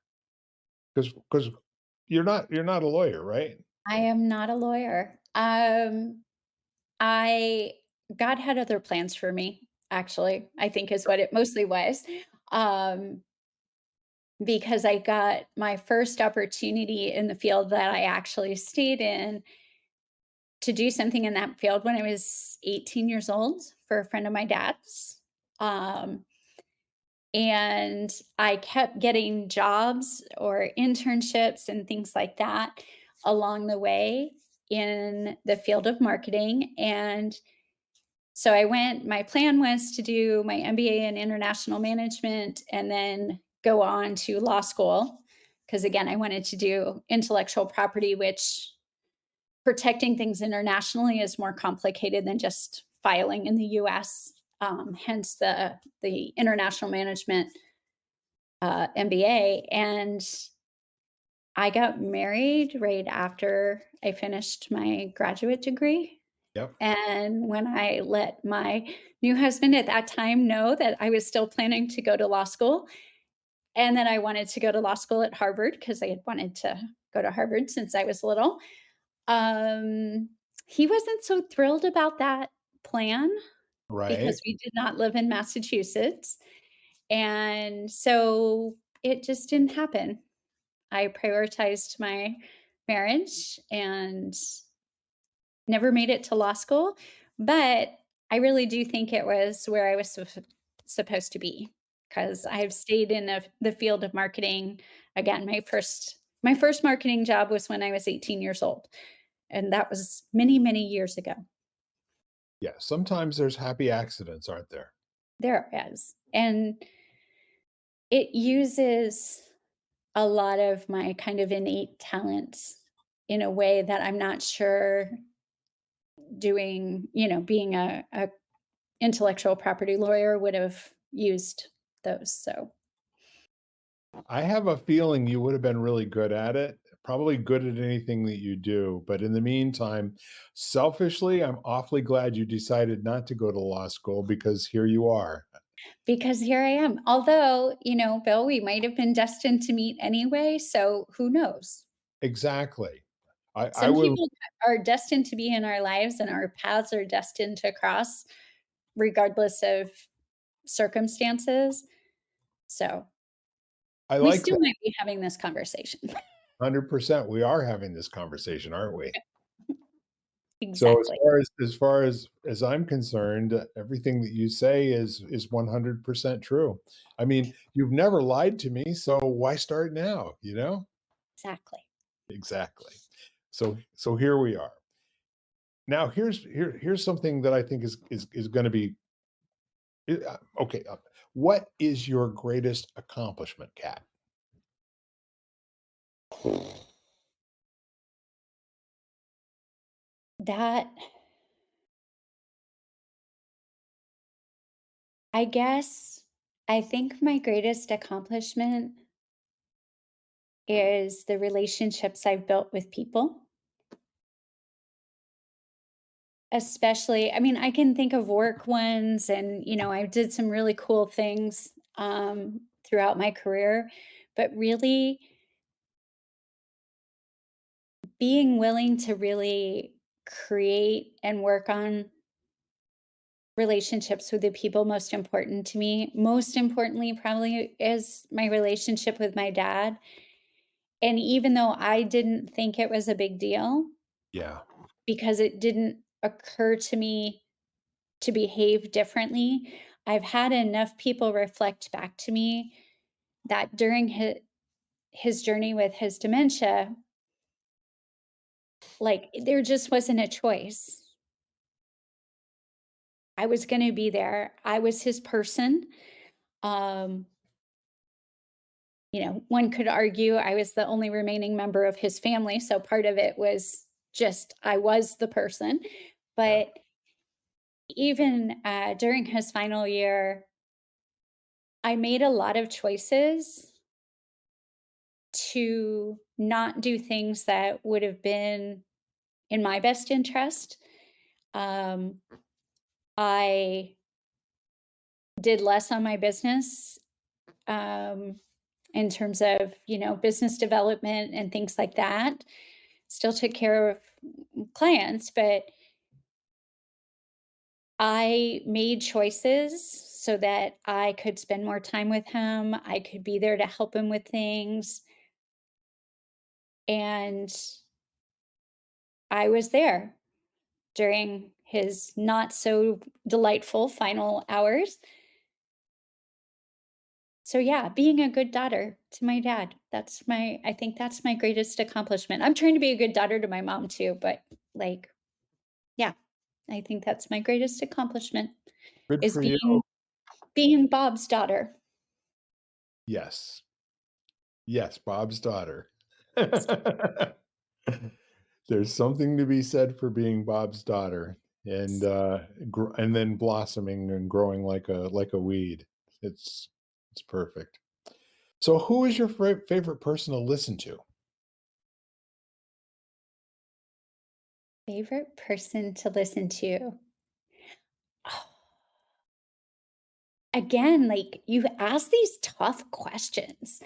Because you're not a lawyer, right? I am not a lawyer. I God had other plans for me, actually, I think is what it mostly was. Um, because I got my first opportunity in the field that I actually stayed in to do something in that field when I was 18 years old for a friend of my dad's. Um, and I kept getting jobs or internships and things like that along the way in the field of marketing. And so my plan was to do my MBA in international management and then go on to law school. Because again, I wanted to do intellectual property, which protecting things internationally is more complicated than just filing in the US. Hence the international management MBA. And I got married right after I finished my graduate degree. Yep. And when I let my new husband at that time know that I was still planning to go to law school and that I wanted to go to law school at Harvard because I had wanted to go to Harvard since I was little, um, he wasn't so thrilled about that plan Right. because we did not live in Massachusetts. And so it just didn't happen. I prioritized my marriage and never made it to law school, but I really do think it was where I was supposed to be because I've stayed in the field of marketing. Again, my first marketing job was when I was 18 years old, and that was many, many years ago. Yeah, sometimes there's happy accidents, aren't there? There is, and it uses a lot of my kind of innate talents in a way that I'm not sure being a intellectual property lawyer would have used those, so I have a feeling you would have been really good at it, probably good at anything that you do, but in the meantime, selfishly, I'm awfully glad you decided not to go to law school because here you are. because here I am. Although, Bill, we might have been destined to meet anyway, so who knows? Exactly. I Some will people are destined to be in our lives and our paths are destined to cross regardless of circumstances, so I we like still that. might be having this conversation. 100%. We are having this conversation, aren't we? So Exactly. as I'm concerned, everything that you say is 100% true. I mean, you've never lied to me, so why start now, you know? Exactly. Exactly. So here we are. Now here's something that I think is gonna be okay. What is your greatest accomplishment, Kat? That I guess I think my greatest accomplishment is the relationships I've built with people. Especially, I mean, I can think of work ones and, I did some really cool things throughout my career, but really being willing to really create and work on relationships with the people most important to me. Most importantly, probably is my relationship with my dad. And even though I didn't think it was a big deal Yeah. because it didn't occur to me to behave differently, I've had enough people reflect back to me that during his journey with his dementia, like there just wasn't a choice. I was going to be there. I was his person. Um, one could argue I was the only remaining member of his family, so part of it was just I was the person. Yeah. But even during his final year, I made a lot of choices to not do things that would have been in my best interest. Um, I did less on my business um, in terms of, business development and things like that. Still took care of clients, but I made choices so that I could spend more time with him. I could be there to help him with things. And I was there during his not so delightful final hours. So yeah, being a good daughter to my dad. I think that's my greatest accomplishment. I'm trying to be a good daughter to my mom too, but like, yeah, I think that's my greatest accomplishment Good is for you. being Bob's daughter. Yes. Yes, Bob's daughter. There's something to be said for being Bob's daughter and, and then blossoming and growing like a weed. It's it's perfect. So who is your favorite person to listen to? Favorite person to listen to? Oh, again, like you've asked these tough questions.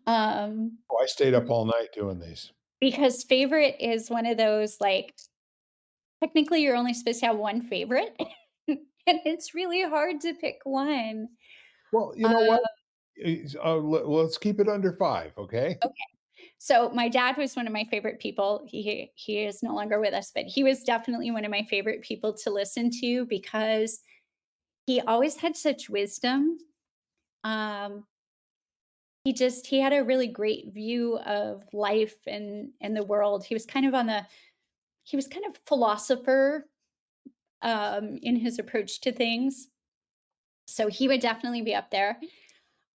Um, Oh, I stayed up all night doing these. because favorite is one of those like technically you're only supposed to have one favorite. And it's really hard to pick one. Well, you Uh, know what? Let's keep it under 5, okay? okay. So my dad was one of my favorite people. He is no longer with us, but he was definitely one of my favorite people to listen to because he always had such wisdom. Um, he had a really great view of life and the world. He was kind of philosopher in his approach to things. So he would definitely be up there.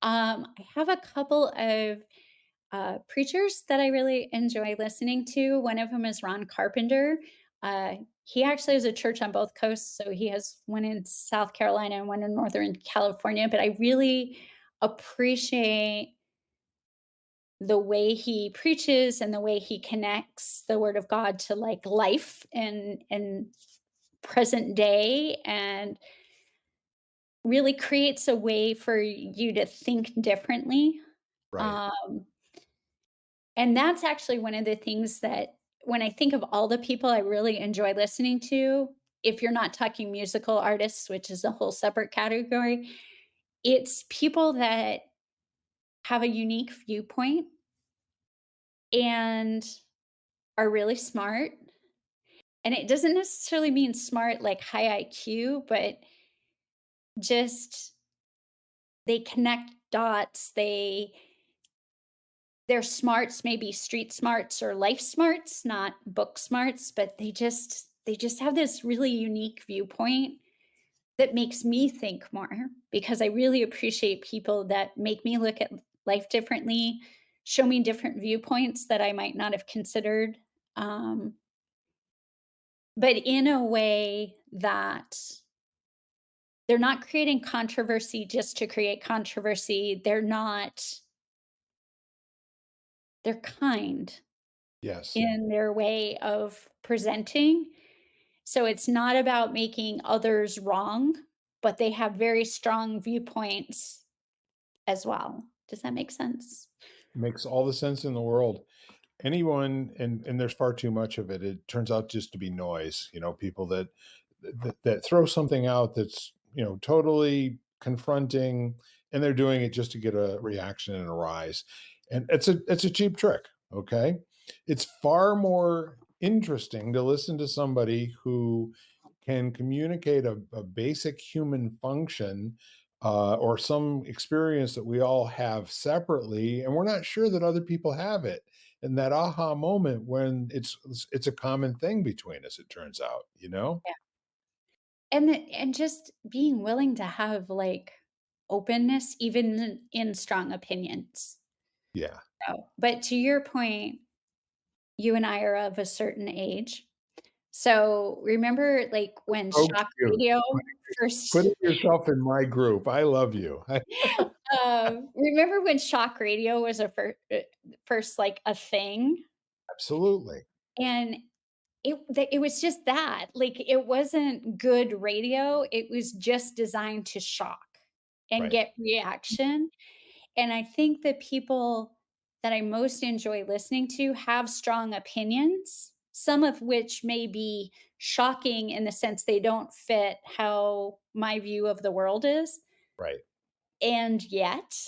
I have a couple of preachers that I really enjoy listening to. One of them is Ron Carpenter. He actually has a church on both coasts. So he has one in South Carolina and one in Northern California. But I really appreciate the way he preaches and the way he connects the word of God to like life and present day and really creates a way for you to think differently. Right. Um, and that's actually one of the things that when I think of all the people I really enjoy listening to, if you're not talking musical artists, which is a whole separate category, it's people that have a unique viewpoint and are really smart And it doesn't necessarily mean smart like high IQ, but just they connect dots. Their smarts may be street smarts or life smarts, not book smarts, but they just have this really unique viewpoint that makes me think more because I really appreciate people that make me look at life differently, show me different viewpoints that I might not have considered, um, but in a way that they're not creating controversy just to create controversy. They're kind Yes. in their way of presenting. So it's not about making others wrong, but they have very strong viewpoints as well. Does that make sense? Makes all the sense in the world. Anyone, and there's far too much of it. It turns out just to be noise, people that throw something out that's, totally confronting, and they're doing it just to get a reaction and a rise. And it's a cheap trick, okay? It's far more interesting to listen to somebody who can communicate a basic human function, or some experience that we all have separately, and we're not sure that other people have it. And that aha moment when it's a common thing between us, it turns out, Yeah. And just being willing to have, like, openness even in strong opinions. Yeah. So but to your point, you and I are of a certain age. So, remember, like, when So shock cute. radio Putting first yourself in my group. I love you. remember when shock radio was first, like, a thing? Absolutely. And it was just that, like, it wasn't good radio, it was just designed to shock and Right. get reaction, and I think the people that I most enjoy listening to have strong opinions, some of which may be shocking in the sense they don't fit how my view of the world is, Right. and yet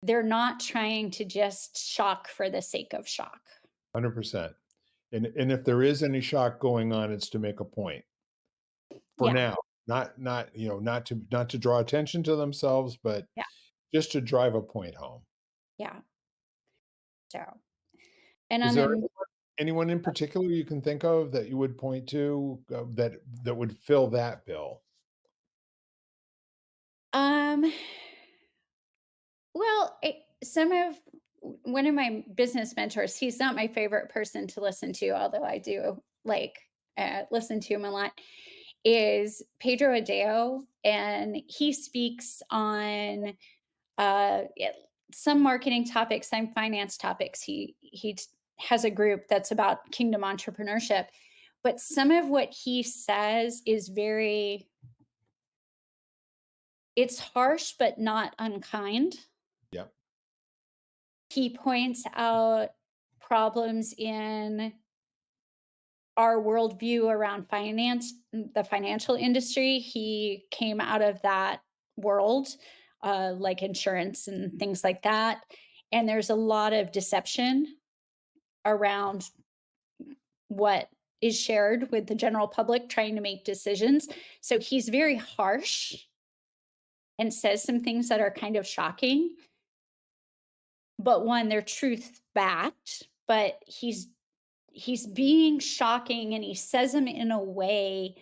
they're not trying to just shock for the sake of shock. 100%. And if there is any shock going on, it's to make a point for Yeah, now. Not to draw attention to themselves, but yeah, just to drive a point home. yeah, so and Is on there the anyone in particular you can think of that you would point to, that would fill that bill? um well, some of one of my business mentors, he's not my favorite person to listen to, although I do like listen to him a lot, is Pedro Adeo. And he speaks on it, some marketing topics, some finance topics. Has a group that's about kingdom entrepreneurship. But some of what he says is it's harsh, but not unkind. Yep. He points out problems in our worldview around finance, the financial industry. He came out of that world, like insurance and things like that. And there's a lot of deception around what is shared with the general public trying to make decisions. So he's very harsh and says some things that are kind of shocking. But one, they're truth backed, but he's being shocking and he says them in a way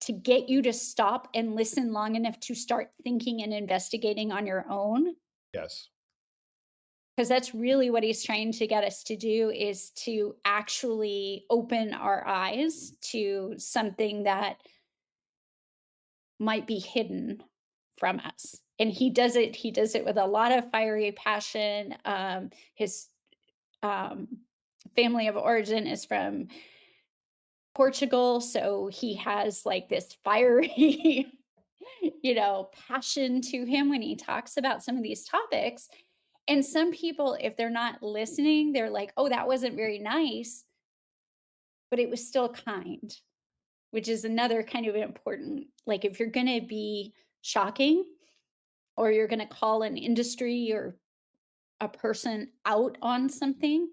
to get you to stop and listen long enough to start thinking and investigating on your own, Yes. because that's really what he's trying to get us to do is to actually open our eyes to something that might be hidden from us. And he does it with a lot of fiery passion. His um, family of origin is from Portugal, so he has like this fiery, passion to him when he talks about some of these topics. And some people, if they're not listening, they're like, "Oh, that wasn't very nice," but it was still kind, which is another kind of important. Like if you're going to be shocking or you're going to call an industry or a person out on something,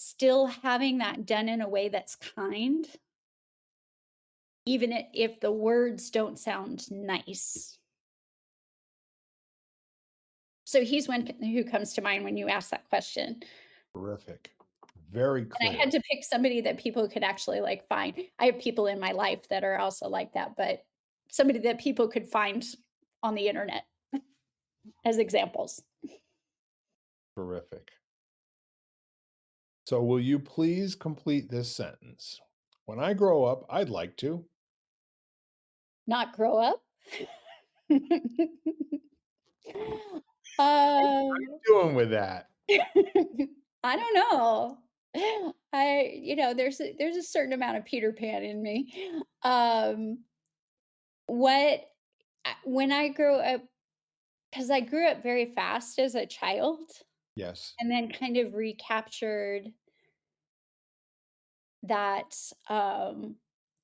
still having that done in a way that's kind, even if the words don't sound nice. So he's one who comes to mind when you ask that question. Terrific. Very And I had clear. to pick somebody that people could actually, like, find. I have people in my life that are also like that, but somebody that people could find on the internet as examples. Terrific. So, will you please complete this sentence? When I grow up, I'd like to. Not grow up? Um, Doing with that. I don't know. There's a certain amount of Peter Pan in me. What when I grow up, because I grew up very fast as a child Yes. and then kind of recaptured that,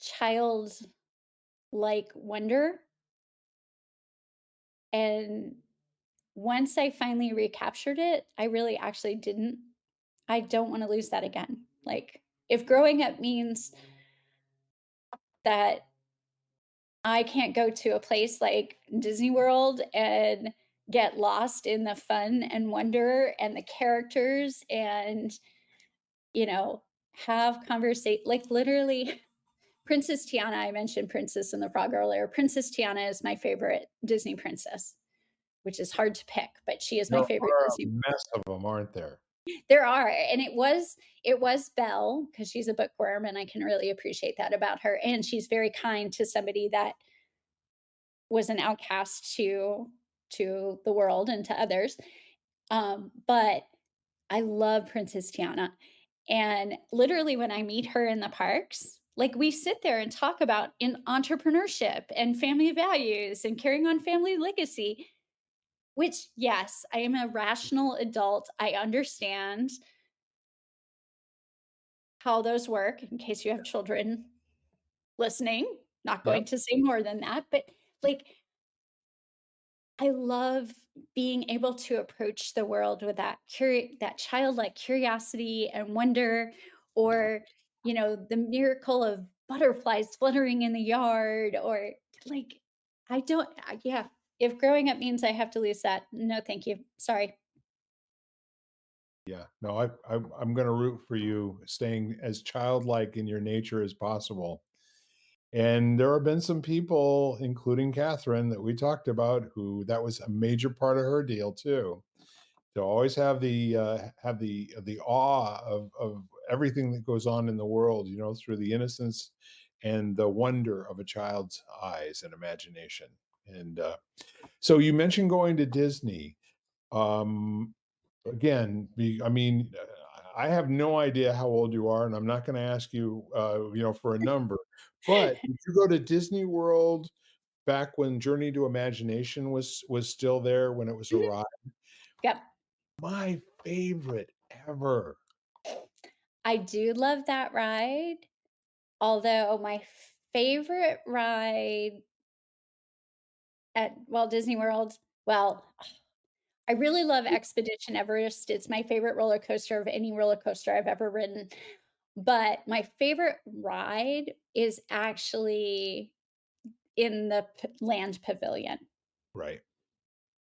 childlike wonder, and once I finally recaptured it, I really actually didn't I don't wanna lose that again. Like, if growing up means that I can't go to a place like Disney World and get lost in the fun and wonder and the characters and, you know, have conversation, like, literally Princess Tiana, I mentioned Princess and the Frog earlier. Princess Tiana is my favorite Disney princess, which is hard to pick, but she is There my favorite are a Disney. mess of them, aren't there? There are, and it was Belle because she's a bookworm, and I can really appreciate that about her, and she's very kind to somebody that was an outcast to the world and to others. But I love Princess Tiana, and literally when I meet her in the parks, like, we sit there and talk about in entrepreneurship and family values and carrying on family legacy, which, yes, I am a rational adult. I understand how those work in case you have children listening. Not Yep. going to say more than that, but, like, I love being able to approach the world with that childlike curiosity and wonder, or, the miracle of butterflies fluttering in the yard, or, like, I don't yeah, if growing up means I have to lose that, no, thank you. Sorry. Yeah. No, I'm going to root for you staying as childlike in your nature as possible. And there have been some people, including Catherine, that we talked about, who that was a major part of her deal too. To always have the awe of everything that goes on in the world, through the innocence and the wonder of a child's eyes and imagination. And so you mentioned going to Disney. Um, Again, I mean, I have no idea how old you are, and I'm not going to ask you, for a number. But did you go to Disney World back when Journey to Imagination was still there when it was a Mhm. ride? Yep. My favorite ever. I do love that ride, although my favorite ride at Walt Disney World, well, I really love Expedition Everest. It's my favorite roller coaster of any roller coaster I've ever ridden. But my favorite ride is actually in the Land Pavilion, Right.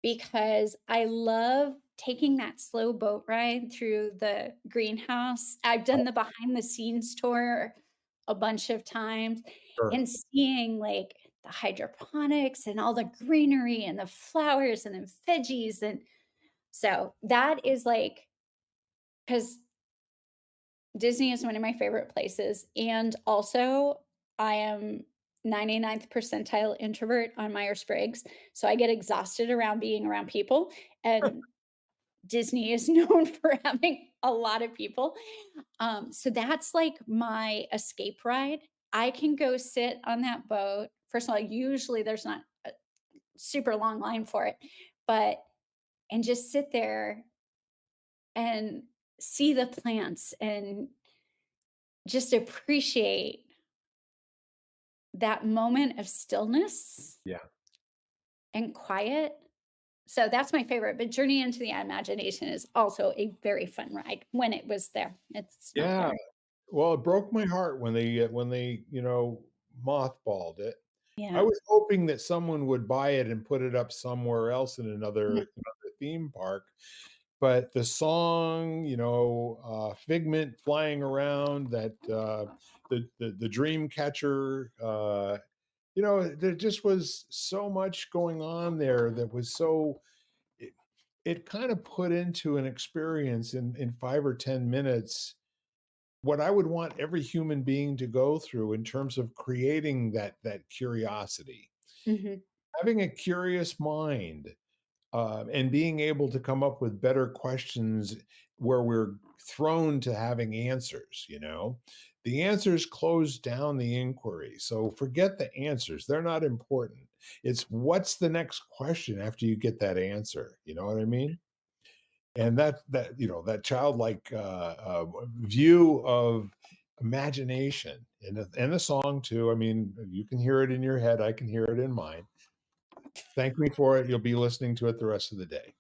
because I love taking that slow boat ride through the greenhouse. I've done the behind the scenes tour a bunch of times Sure. and seeing, like, the hydroponics and all the greenery and the flowers and the veggies, and so that is, like, because Disney is one of my favorite places, and also I am 99th percentile introvert on Myers-Briggs, so I get exhausted around being around people, and Disney is known for having a lot of people. So that's like my escape ride. I can go sit on that boat. First of all, usually there's not a super long line for it, but and just sit there and see the plants and just appreciate that moment of stillness Yeah. and quiet. So that's my favorite, but Journey into the Imagination is also a very fun ride when it was there. It's not Yeah. there. Well, it broke my heart when they, mothballed it. I Yeah. was hoping that someone would buy it and put it up somewhere else in Mhm. another theme park, but the song, Figment flying around, the dream catcher, there just was so much going on there that was so it, it kind of put into an experience in 5 or 10 minutes what I would want every human being to go through in terms of creating that curiosity. Mhm. Having a curious mind, and being able to come up with better questions where we're thrown to having answers. The answers close down the inquiry. So forget the answers, they're not important. It's what's the next question after you get that answer. You know what I mean? And that childlike view of imagination and the song too. I mean, you can hear it in your head, I can hear it in mine. Thank me for it. You'll be listening to it the rest of the day.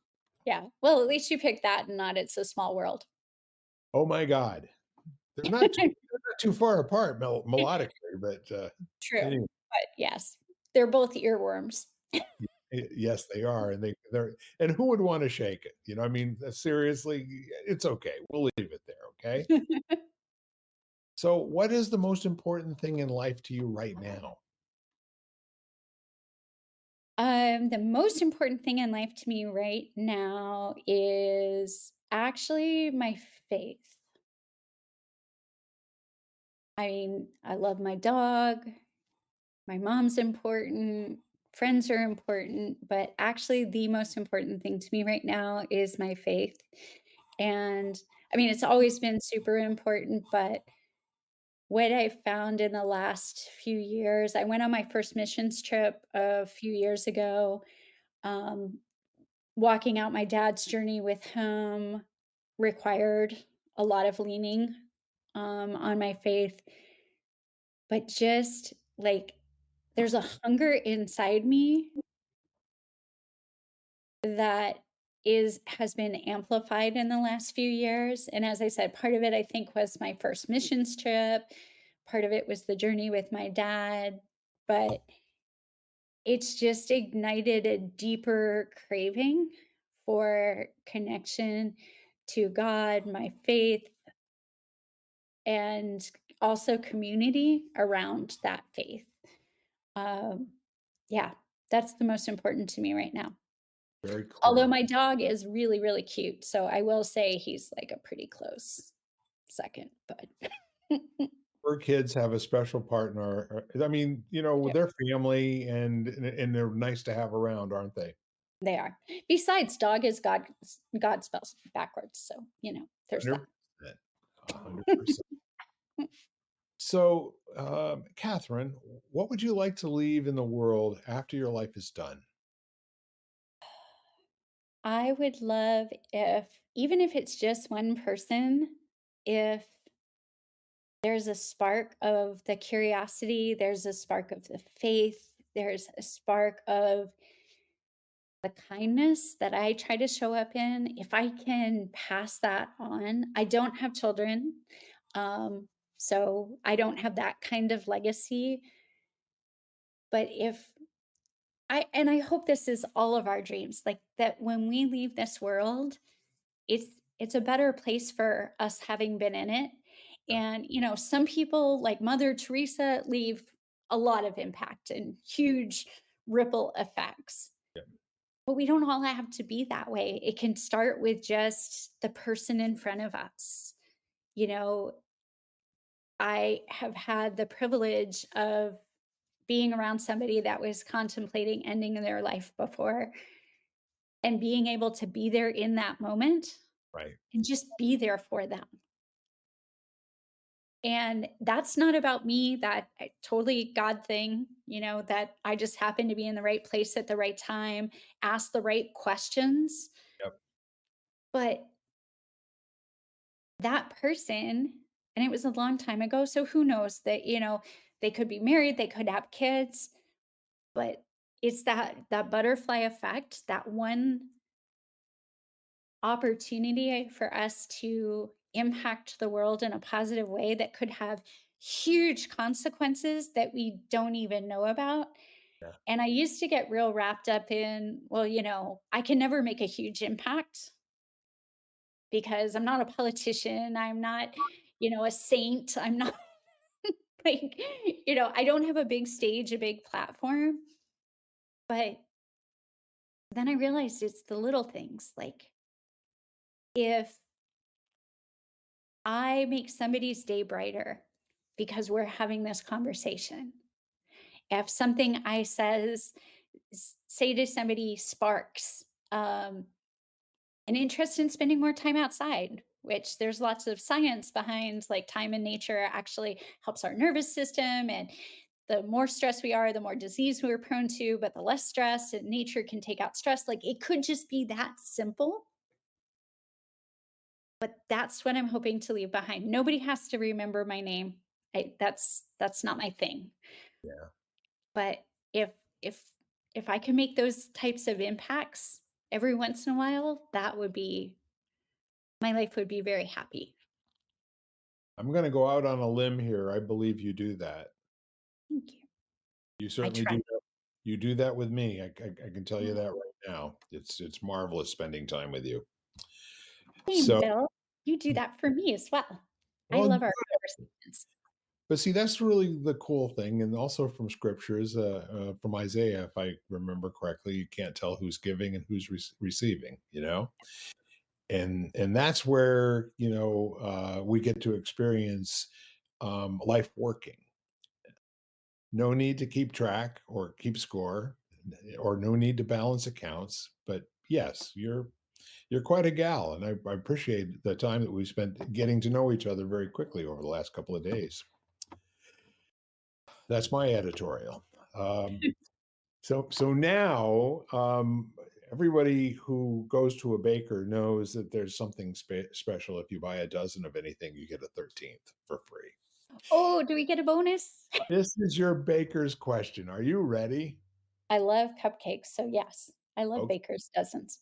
Yeah. Well, at least you picked that and not It's a Small World. Oh my God. They're not too far apart melodically, but, True. anyway, But yes, they're both earworms. yes, they are, and and who would wanna shake it? I mean, seriously, it's okay. We'll leave it there, okay? So, what is the most important thing in life to you right now? The most important thing in life to me right now is actually my faith. I mean, I love my dog. My mom's important. Friends are important. But actually, the most important thing to me right now is my faith. And I mean, it's always been super important. But what I found in the last few years, I went on my first missions trip a few years ago. Um, Walking out my dad's journey with him required a lot of leaning, on my faith, but just, like, there's a hunger inside me that is has been amplified in the last few years, and as I said, part of it, I think, was my first missions trip, part of it was the journey with my dad, but it's just ignited a deeper craving for connection to God, my faith, and also community around that faith. Um, yeah, that's the most important to me right now. Very Although clear. my dog is really, really cute, so I will say he's like a pretty close second, but Her kids have a special part in I mean, with their family and they're nice to have around, aren't they? they are. Besides, dog is God spells backwards, so, there's that. 100%. 100%. So, Catherine, what would you like to leave in the world after your life is done? I would love if even if it's just one person, if there's a spark of the curiosity, there's a spark of the faith, there's a spark of the kindness that I try to show up in, if I can pass that on. I don't have children, um, so I don't have that kind of legacy, but if I hope this is all of our dreams, like, that when we leave this world, it's a better place for us having been in it, Yeah, and, some people, like Mother Teresa, leave a lot of impact and huge ripple effects. yeah, But we don't all have to be that way. It can start with just the person in front of us. You know, I have had the privilege of being around somebody that was contemplating ending their life before and being able to be there in that moment right. and just be there for them. And that's not about me, that totally God thing, that I just happen to be in the right place at the right time, ask the right questions. Yep, But that person, and it was a long time ago, so who knows that, they could be married, they could have kids, but it's that butterfly effect, that one opportunity for us to impact the world in a positive way that could have huge consequences that we don't even know about. Yeah. And I used to get real wrapped up in, well, I can never make a huge impact because I'm not a politician. I'm not, a saint. I'm not like, I don't have a big stage, a big platform. But then I realized it's the little things. Like if I make somebody's day brighter because we're having this conversation, if something I say to somebody sparks an interest in spending more time outside, which there's lots of science behind, like time in nature actually helps our nervous system. And the more stress we are, the more disease we're prone to, but the less stress and nature can take out stress. Like it could just be that simple. But that's what I'm hoping to leave behind. Nobody has to remember my name. That's not my thing. Yeah. But if if I can make those types of impacts every once in a while, that would be my life would be very happy. I'm going to go out on a limb here. I believe you do that. Thank you. You I certainly try. do that. You do that with me. I can tell you Mm. that right now. It's marvelous spending time with you. Same, So, Bill. You do that for me as well. I well, love our conversations. but see, that's really the cool thing, and also from scriptures, from Isaiah, if I remember correctly, you can't tell who's giving and who's receiving. And that's where we get to experience life working. No need to keep track or keep score, or no need to balance accounts. But yes, you're quite a gal, and I appreciate the time that we spent getting to know each other very quickly over the last couple of days. That's my editorial. Um, so now everybody who goes to a baker knows that there's something special. If you buy a dozen of anything, you get a 13th for free. Oh, do we get a bonus? This is your baker's question. Are you ready? I love cupcakes, so yes. I love Okay. baker's dozens.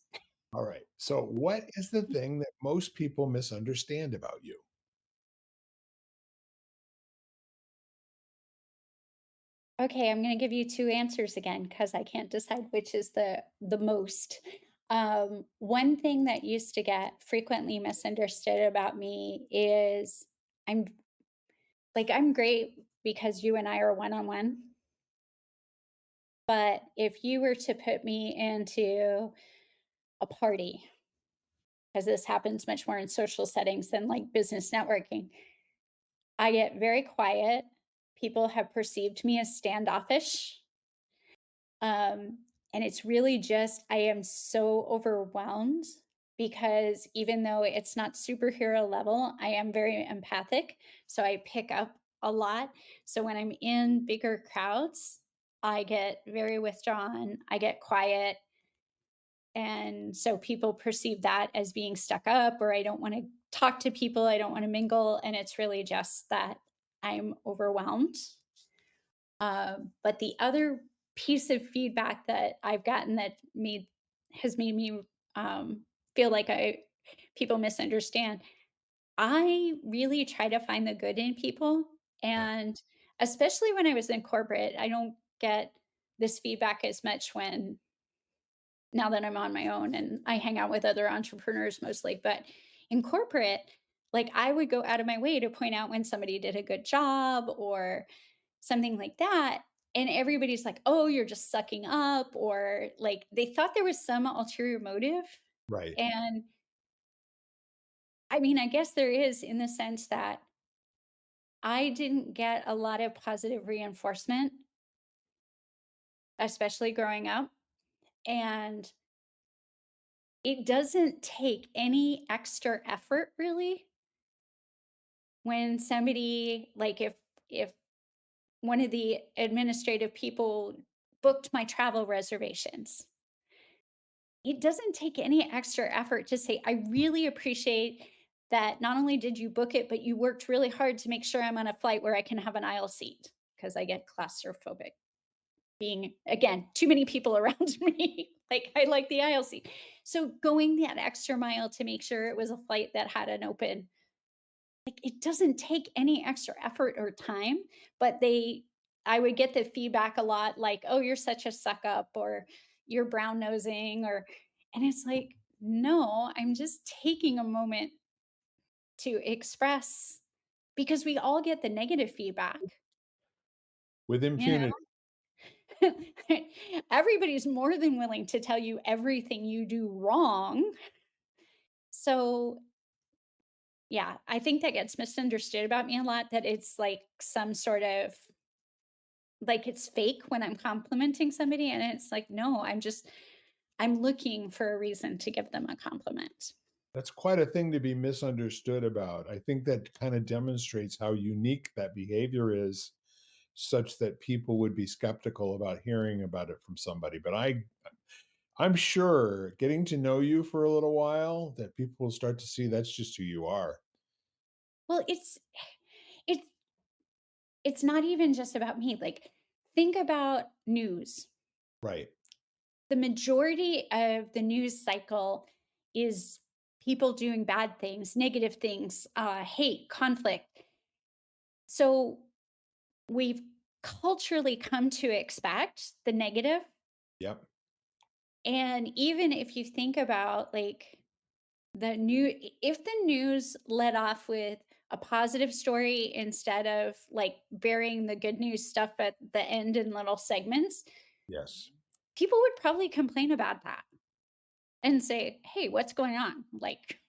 All right. So, what is the thing that most people misunderstand about you? Okay, I'm gonna give you 2 answers again because I can't decide which is the most. One thing that used to get frequently misunderstood about me is I'm I'm great because you and I are one-on-one, but if you were to put me into a party, because this happens much more in social settings than, like, business networking, I get very quiet. People have perceived me as standoffish. And it's really just I am so overwhelmed because even though it's not superhero level, I am very empathic. So I pick up a lot. So when I'm in bigger crowds, I get very withdrawn, I get quiet. And so people perceive that as being stuck up, or I don't want to talk to people, I don't want to mingle. And it's really just that I'm overwhelmed. But the other piece of feedback that I've gotten that made has made me feel like I people misunderstand. I really try to find the good in people, Yeah. and especially when I was in corporate, I don't get this feedback as much when now that I'm on my own and I hang out with other entrepreneurs mostly. But in corporate, like I would go out of my way to point out when somebody did a good job or something like that. And everybody's like, oh, you're just sucking up, or like they thought there was some ulterior motive. Right. And I mean, I guess there is in the sense that I didn't get a lot of positive reinforcement, especially growing up. And it doesn't take any extra effort really when somebody like if one of the administrative people booked my travel reservations, it doesn't take any extra effort to say, I really appreciate that not only did you book it, but you worked really hard to make sure I'm on a flight where I can have an aisle seat because I get claustrophobic. being, again, too many people around me. Like, I like the aisle seat. So going that extra mile to make sure it was a flight that had an open, like, it doesn't take any extra effort or time, but I would get the feedback a lot like, "Oh, you're such a suck up," or "You're brown nosing," or, and it's like, "No, I'm just taking a moment to express," because we all get the negative feedback, with you know? impunity. Everybody's more than willing to tell you everything you do wrong. So, yeah, I think that gets misunderstood about me a lot, that it's like some sort of, like, it's fake when I'm complimenting somebody, and it's like, no, I'm looking for a reason to give them a compliment. That's quite a thing to be misunderstood about. I think that kind of demonstrates how unique that behavior is, such that people would be skeptical about hearing about it from somebody. But I'm sure getting to know you for a little while that people will start to see that's just who you are. Well, it's it's not even just about me. Like, think about news. Right. The majority of the news cycle is people doing bad things, negative things, hate, conflict. So we've culturally come to expect the negative. Yep. And even if you think about, like, if the news led off with a positive story instead of like burying the good news stuff at the end in little segments, Yes. people would probably complain about that and say, "Hey, what's going on? Like,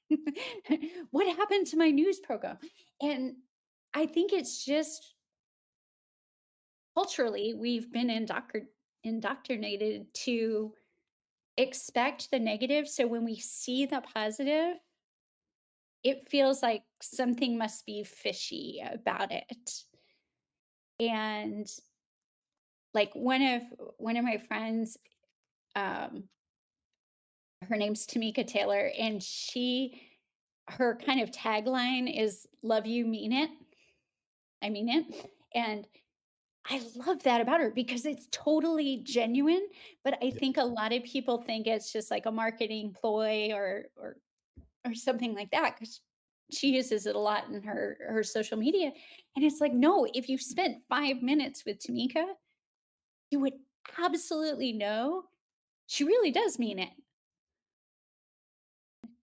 what happened to my news program?" And I think it's just culturally, we've been indoctrinated to expect the negative. So when we see the positive, it feels like something must be fishy about it. And like one of my friends, um, her name's Tamika Taylor, and her kind of tagline is "Love you, mean it." I mean it. And I love that about her because it's totally genuine, but I Yeah. think a lot of people think it's just like a marketing ploy or something like that, because she uses it a lot in her social media, and it's like, no, if you spent 5 minutes with Tamika, you would absolutely know she really does mean it.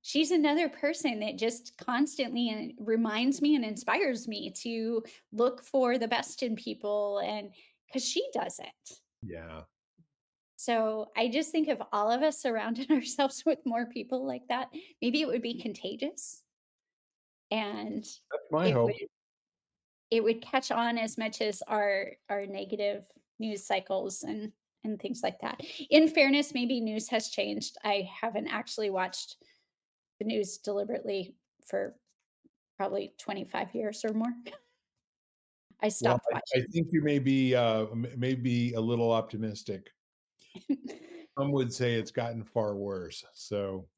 She's another person that just constantly reminds me and inspires me to look for the best in people, and because she does it. Yeah. So I just think if all of us surrounded ourselves with more people like that, maybe it would be contagious, and That's my it hope. would it would catch on as much as our negative news cycles and things like that. In fairness, maybe news has changed. I haven't actually watched the news deliberately for probably 25 years or more. I Well, stopped I watching. think you may be a little optimistic. Some would say it's gotten far worse. So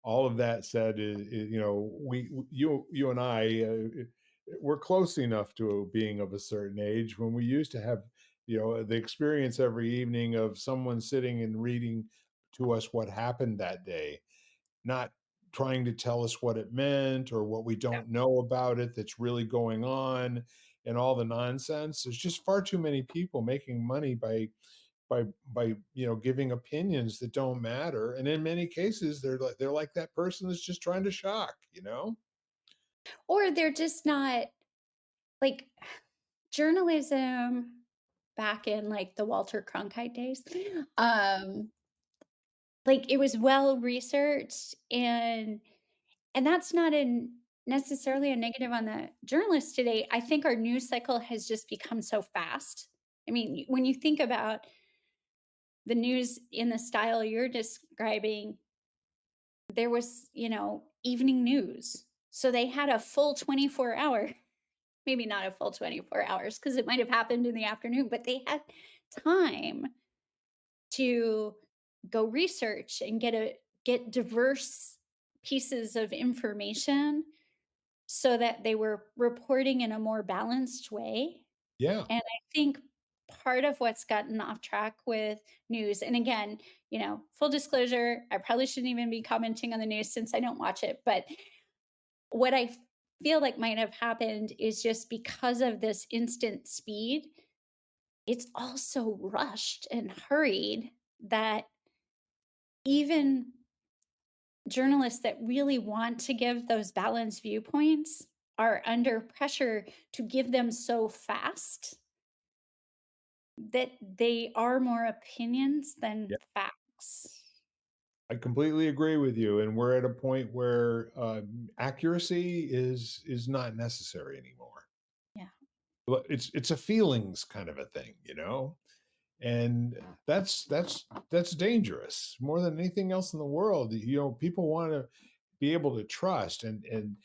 all of that said, you and I, we're close enough to being of a certain age when we used to have, the experience every evening of someone sitting and reading to us what happened that day, not trying to tell us what it meant or what we don't know about it that's really going on and all the nonsense. There's just far too many people making money by giving opinions that don't matter, and in many cases they're like that person that's just trying to shock. Or they're just not, like, journalism back in, like, the Walter Cronkite days, um, like, it was well researched, and that's not an necessarily a negative on the journalists today. I think our news cycle has just become so fast. I mean, when you think about the news in the style you're describing, there was, evening news. So they had a full 24-hour, maybe not a full 24 hours because it might have happened in the afternoon, but they had time to go research and get diverse pieces of information so that they were reporting in a more balanced way. Yeah. And I think part of what's gotten off track with news. And again, full disclosure, I probably shouldn't even be commenting on the news since I don't watch it. But what I feel like might have happened is just because of this instant speed, it's all so rushed and hurried that even journalists that really want to give those balanced viewpoints are under pressure to give them so fast that they are more opinions than Yeah, facts. I completely agree with you, and we're at a point where accuracy is not necessary anymore. Yeah. Well, it's a feelings kind of a thing, and that's dangerous more than anything else in the world. People want to be able to trust and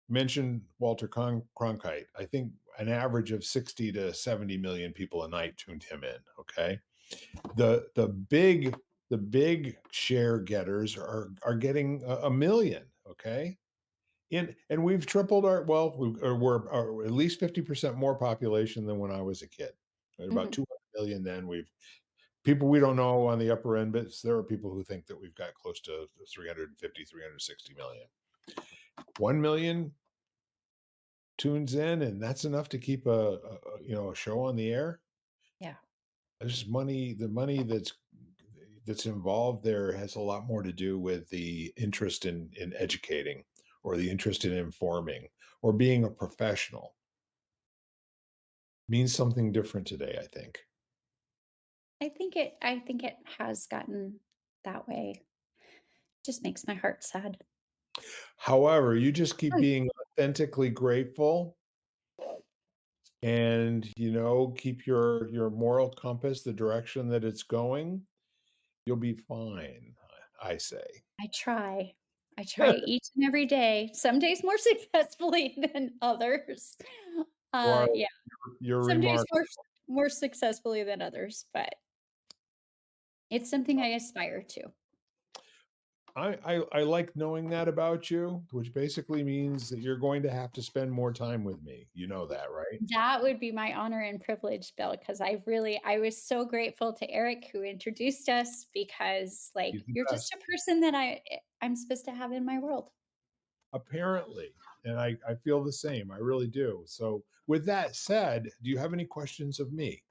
mention Walter Cronkite. I think an average of 60 to 70 million people a night tuned him in. Okay, the big share getters are getting a million. Okay, and we've tripled we're at least 50% more population than when I was a kid. At about Mhm. 200 million, then we've people we don't know on the upper end, but there are people who think that we've got close to 350, 360 million. 1 million tunes in, and that's enough to keep a show on the air. Yeah. There's money. The money that's involved there has a lot more to do with the interest in educating, or the interest in informing, or being a professional. Means something different today, I think. I think it has gotten that way. Just makes my heart sad. However, you just keep Mm. being authentically grateful, and keep your moral compass the direction that it's going. You'll be fine, I say. I try. I try each and every day, some days more successfully than others. Or Yeah, you're some days remarkable. more successfully than others, but it's something I aspire to. I like knowing that about you, which basically means that you're going to have to spend more time with me. You know that, right? That would be my honor and privilege, Bill, because I was so grateful to Eric who introduced us because, like, He's the you're just best, a person that I'm supposed to have in my world. apparently. And I feel the same. I really do. So, with that said, do you have any questions of me?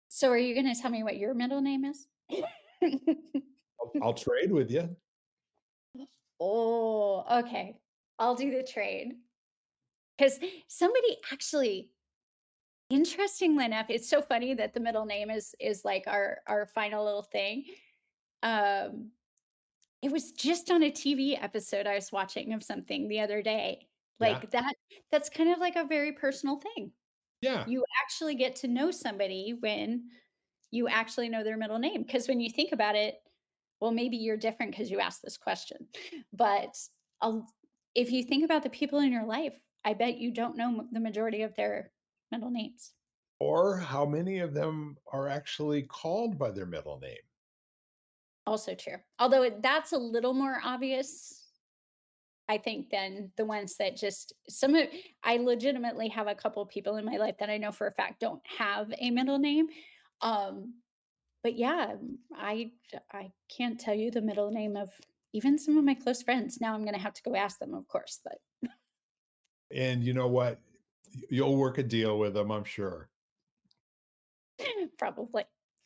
So are you gonna tell me what your middle name is? I'll trade with you. Oh, okay. I'll do the trade. Because somebody actually, interestingly enough, it's so funny that the middle name is like our final little thing. Um, it was just on a TV episode I was watching of something the other day. Yeah. Like that's kind of like a very personal thing. Yeah. You actually get to know somebody when you actually know their middle name. Because when you think about it, well, maybe you're different because you asked this question. But a if you think about the people in your life, I bet you don't know the majority of their middle names. Or how many of them are actually called by their middle name? Also true. Although that's a little more obvious, I think, than the ones that just some of I legitimately have a couple people in my life that I know for a fact don't have a middle name. Um, but yeah, I can't tell you the middle name of even some of my close friends. Now I'm gonna have to go ask them, of course, but And you know what? You'll work a deal with them, I'm sure. probably.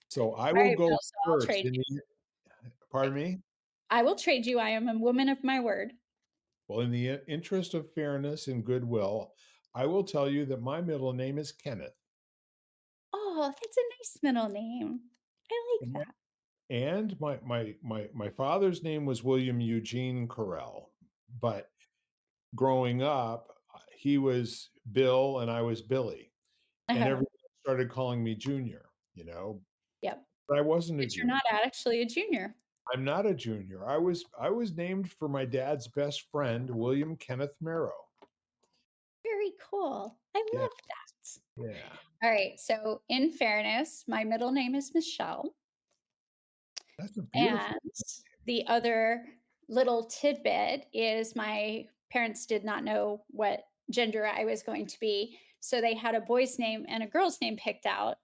So I All will right, go Bill, so I'll first trade in you. the pardon me? I will trade you. I am a woman of my word. Well, in the interest of fairness and goodwill, I will tell you that my middle name is Kenneth. Oh, that's a nice middle name. I like And that. my father's name was William Eugene Correll, but growing up, he was Bill and I was Billy, and Uh-huh. everyone started calling me Junior, Yep. but I wasn't a But you're junior. not actually a junior. I'm not a junior. I was named for my dad's best friend, William Kenneth Merrow. Very cool. I Yeah, love that. yeah. All right. So, in fairness, my middle name is Michelle. That's a beautiful. And the other little tidbit is my parents did not know what gender I was going to be. So they had a boy's name and a girl's name picked out,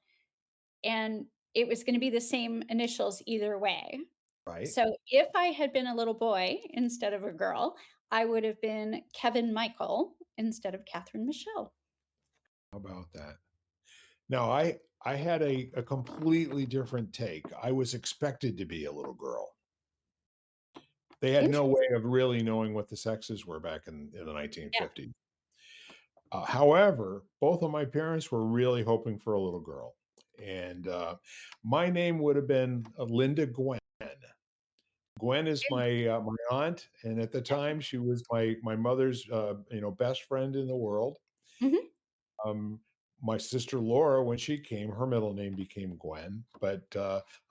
and it was going to be the same initials either way. Right. So if I had been a little boy instead of a girl, I would have been Kevin Michael instead of Catherine Michelle. How about that? Now, I had a completely different take. I was expected to be a little girl. They had no way Interesting. of really knowing what the sexes were back in the Yeah. 1950s. However, both of my parents were really hoping for a little girl, and my name would have been Linda Gwen. Gwen is my aunt, and at the time, she was my mother's best friend in the world. Mhm. Um, my sister Laura, when she came, her middle name became Gwen, but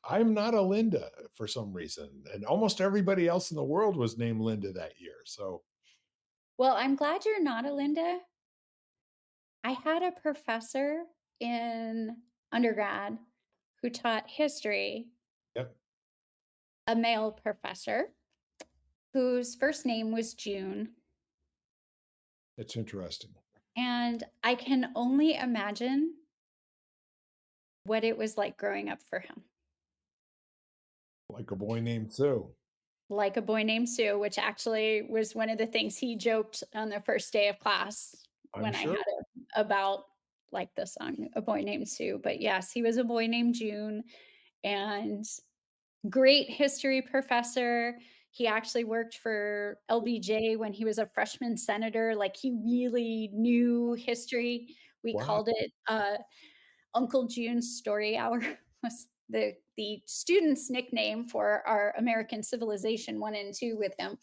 I'm not a Linda for some reason, and almost everybody else in the world was named Linda that year. So, Well, I'm glad you're not a Linda. I had a professor in undergrad who taught history, yep, a male professor whose first name was June. it's interesting. And I can only imagine what it was like growing up for him. Like a boy named Sue, Like a boy named Sue, which actually was one of the things he joked on the first day of class I'm when I had sure. him about, like, the song, A Boy Named Sue. But yes, he was a boy named June, and great history professor. He actually worked for LBJ when he was a freshman senator, like, he really knew history. We Wow, called it, Uncle June's Story Hour was the students' nickname for our American Civilization 1 and 2 with him.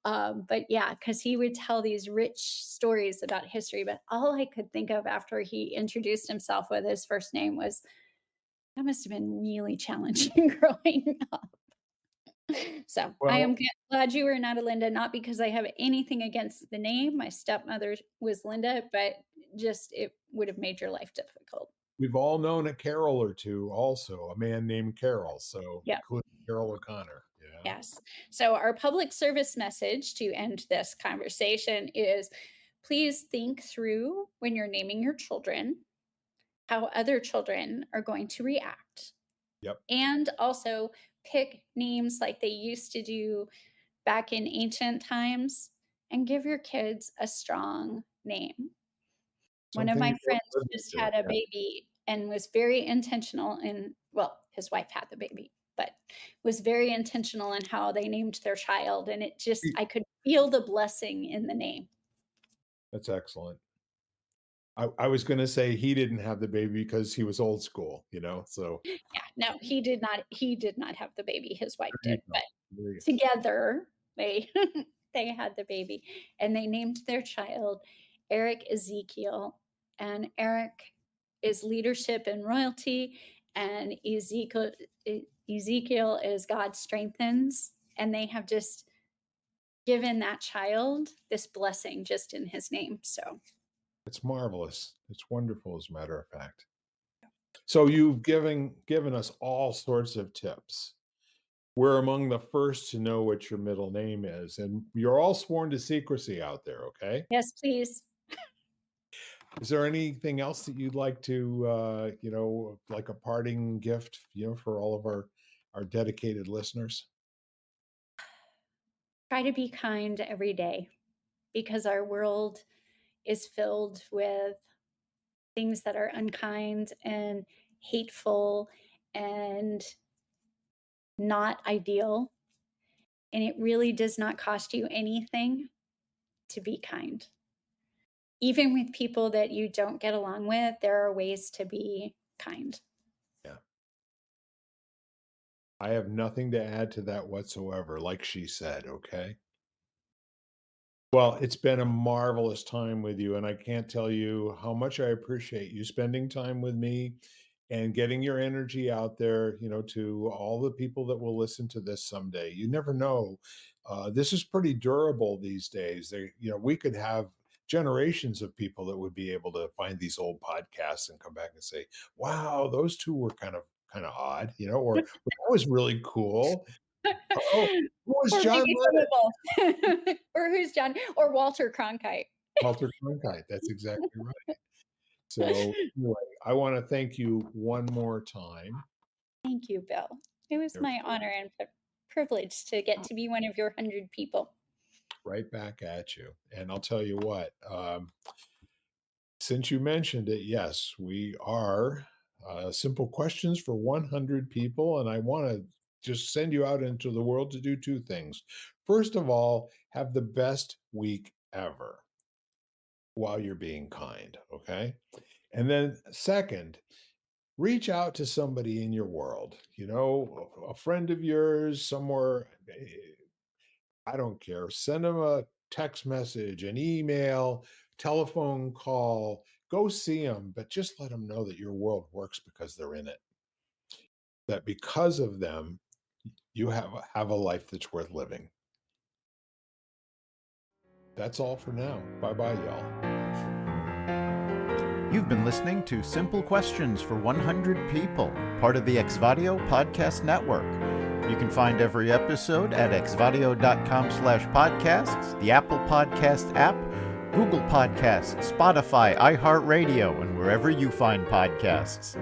But yeah, because he would tell these rich stories about history, but all I could think of after he introduced himself with his first name was, "That must have been really challenging growing up." So, I am well, glad you were not a Linda, not because I have anything against the name, my stepmother was Linda, but just it would have made your life difficult. we've all known a Carol or two also, a man named Carol, so Yeah. including Carol O'Connor, yeah. Yes. So, our public service message to end this conversation is please think through when you're naming your children how other children are going to react. Yep, And also pick names like they used to do back in ancient times and give your kids a strong name. One of something my to go friends live just to, had a yeah. baby and was very intentional in, well, his wife had the baby, but was very intentional in how they named their child, and it just I could feel the blessing in the name. That's excellent. I was gonna say he didn't have the baby because he was old school, so Yeah, no, he did not have the baby, his wife there you did, go. but There you together they they had the baby, and they named their child Eric Ezekiel, and Eric is leadership and royalty, and Ezekiel is God strengthens, and they have just given that child this blessing just in his name. So It's marvelous. It's wonderful, as a matter of fact. So you've given us all sorts of tips. We're among the first to know what your middle name is, and you're all sworn to secrecy out there, okay? yes, please. Is there anything else that you'd like to, like a parting gift, for all of our dedicated listeners? Try to be kind every day because our world is filled with things that are unkind and hateful and not ideal. And it really does not cost you anything to be kind. Even with people that you don't get along with, there are ways to be kind. Yeah. I have nothing to add to that whatsoever, like she said, okay? Well, it's been a marvelous time with you, and I can't tell you how much I appreciate you spending time with me and getting your energy out there, to all the people that will listen to this someday. You never know. This is pretty durable these days. We could have generations of people that would be able to find these old podcasts and come back and say, "Wow, those two were kind of odd," or "That was really cool." Oh, who was Or John maybe some Lennon? of both. Or who's John or Walter Cronkite. Walter Cronkite, that's exactly right. So anyway, I want to thank you one more time. Thank you, Bill. It was my honor and privilege to get to be one of your 100 people. Right back at you. And I'll tell you what, since you mentioned it, yes, we are simple questions for 100 people. And I want to just send you out into the world to do two things. First of all, have the best week ever while you're being kind. Okay. And then, second, reach out to somebody in your world, a friend of yours somewhere. I don't care. Send them a text message, an email, telephone call. Go see them, but just let them know that your world works because they're in it. That because of them, you have a life that's worth living. That's all for now. Bye-bye, y'all. You've been listening to Simple Questions for 100 People, part of the Exvadio Podcast Network. You can find every episode at exvadio.com/podcasts, the Apple Podcast app, Google Podcasts, Spotify, iHeartRadio, and wherever you find podcasts.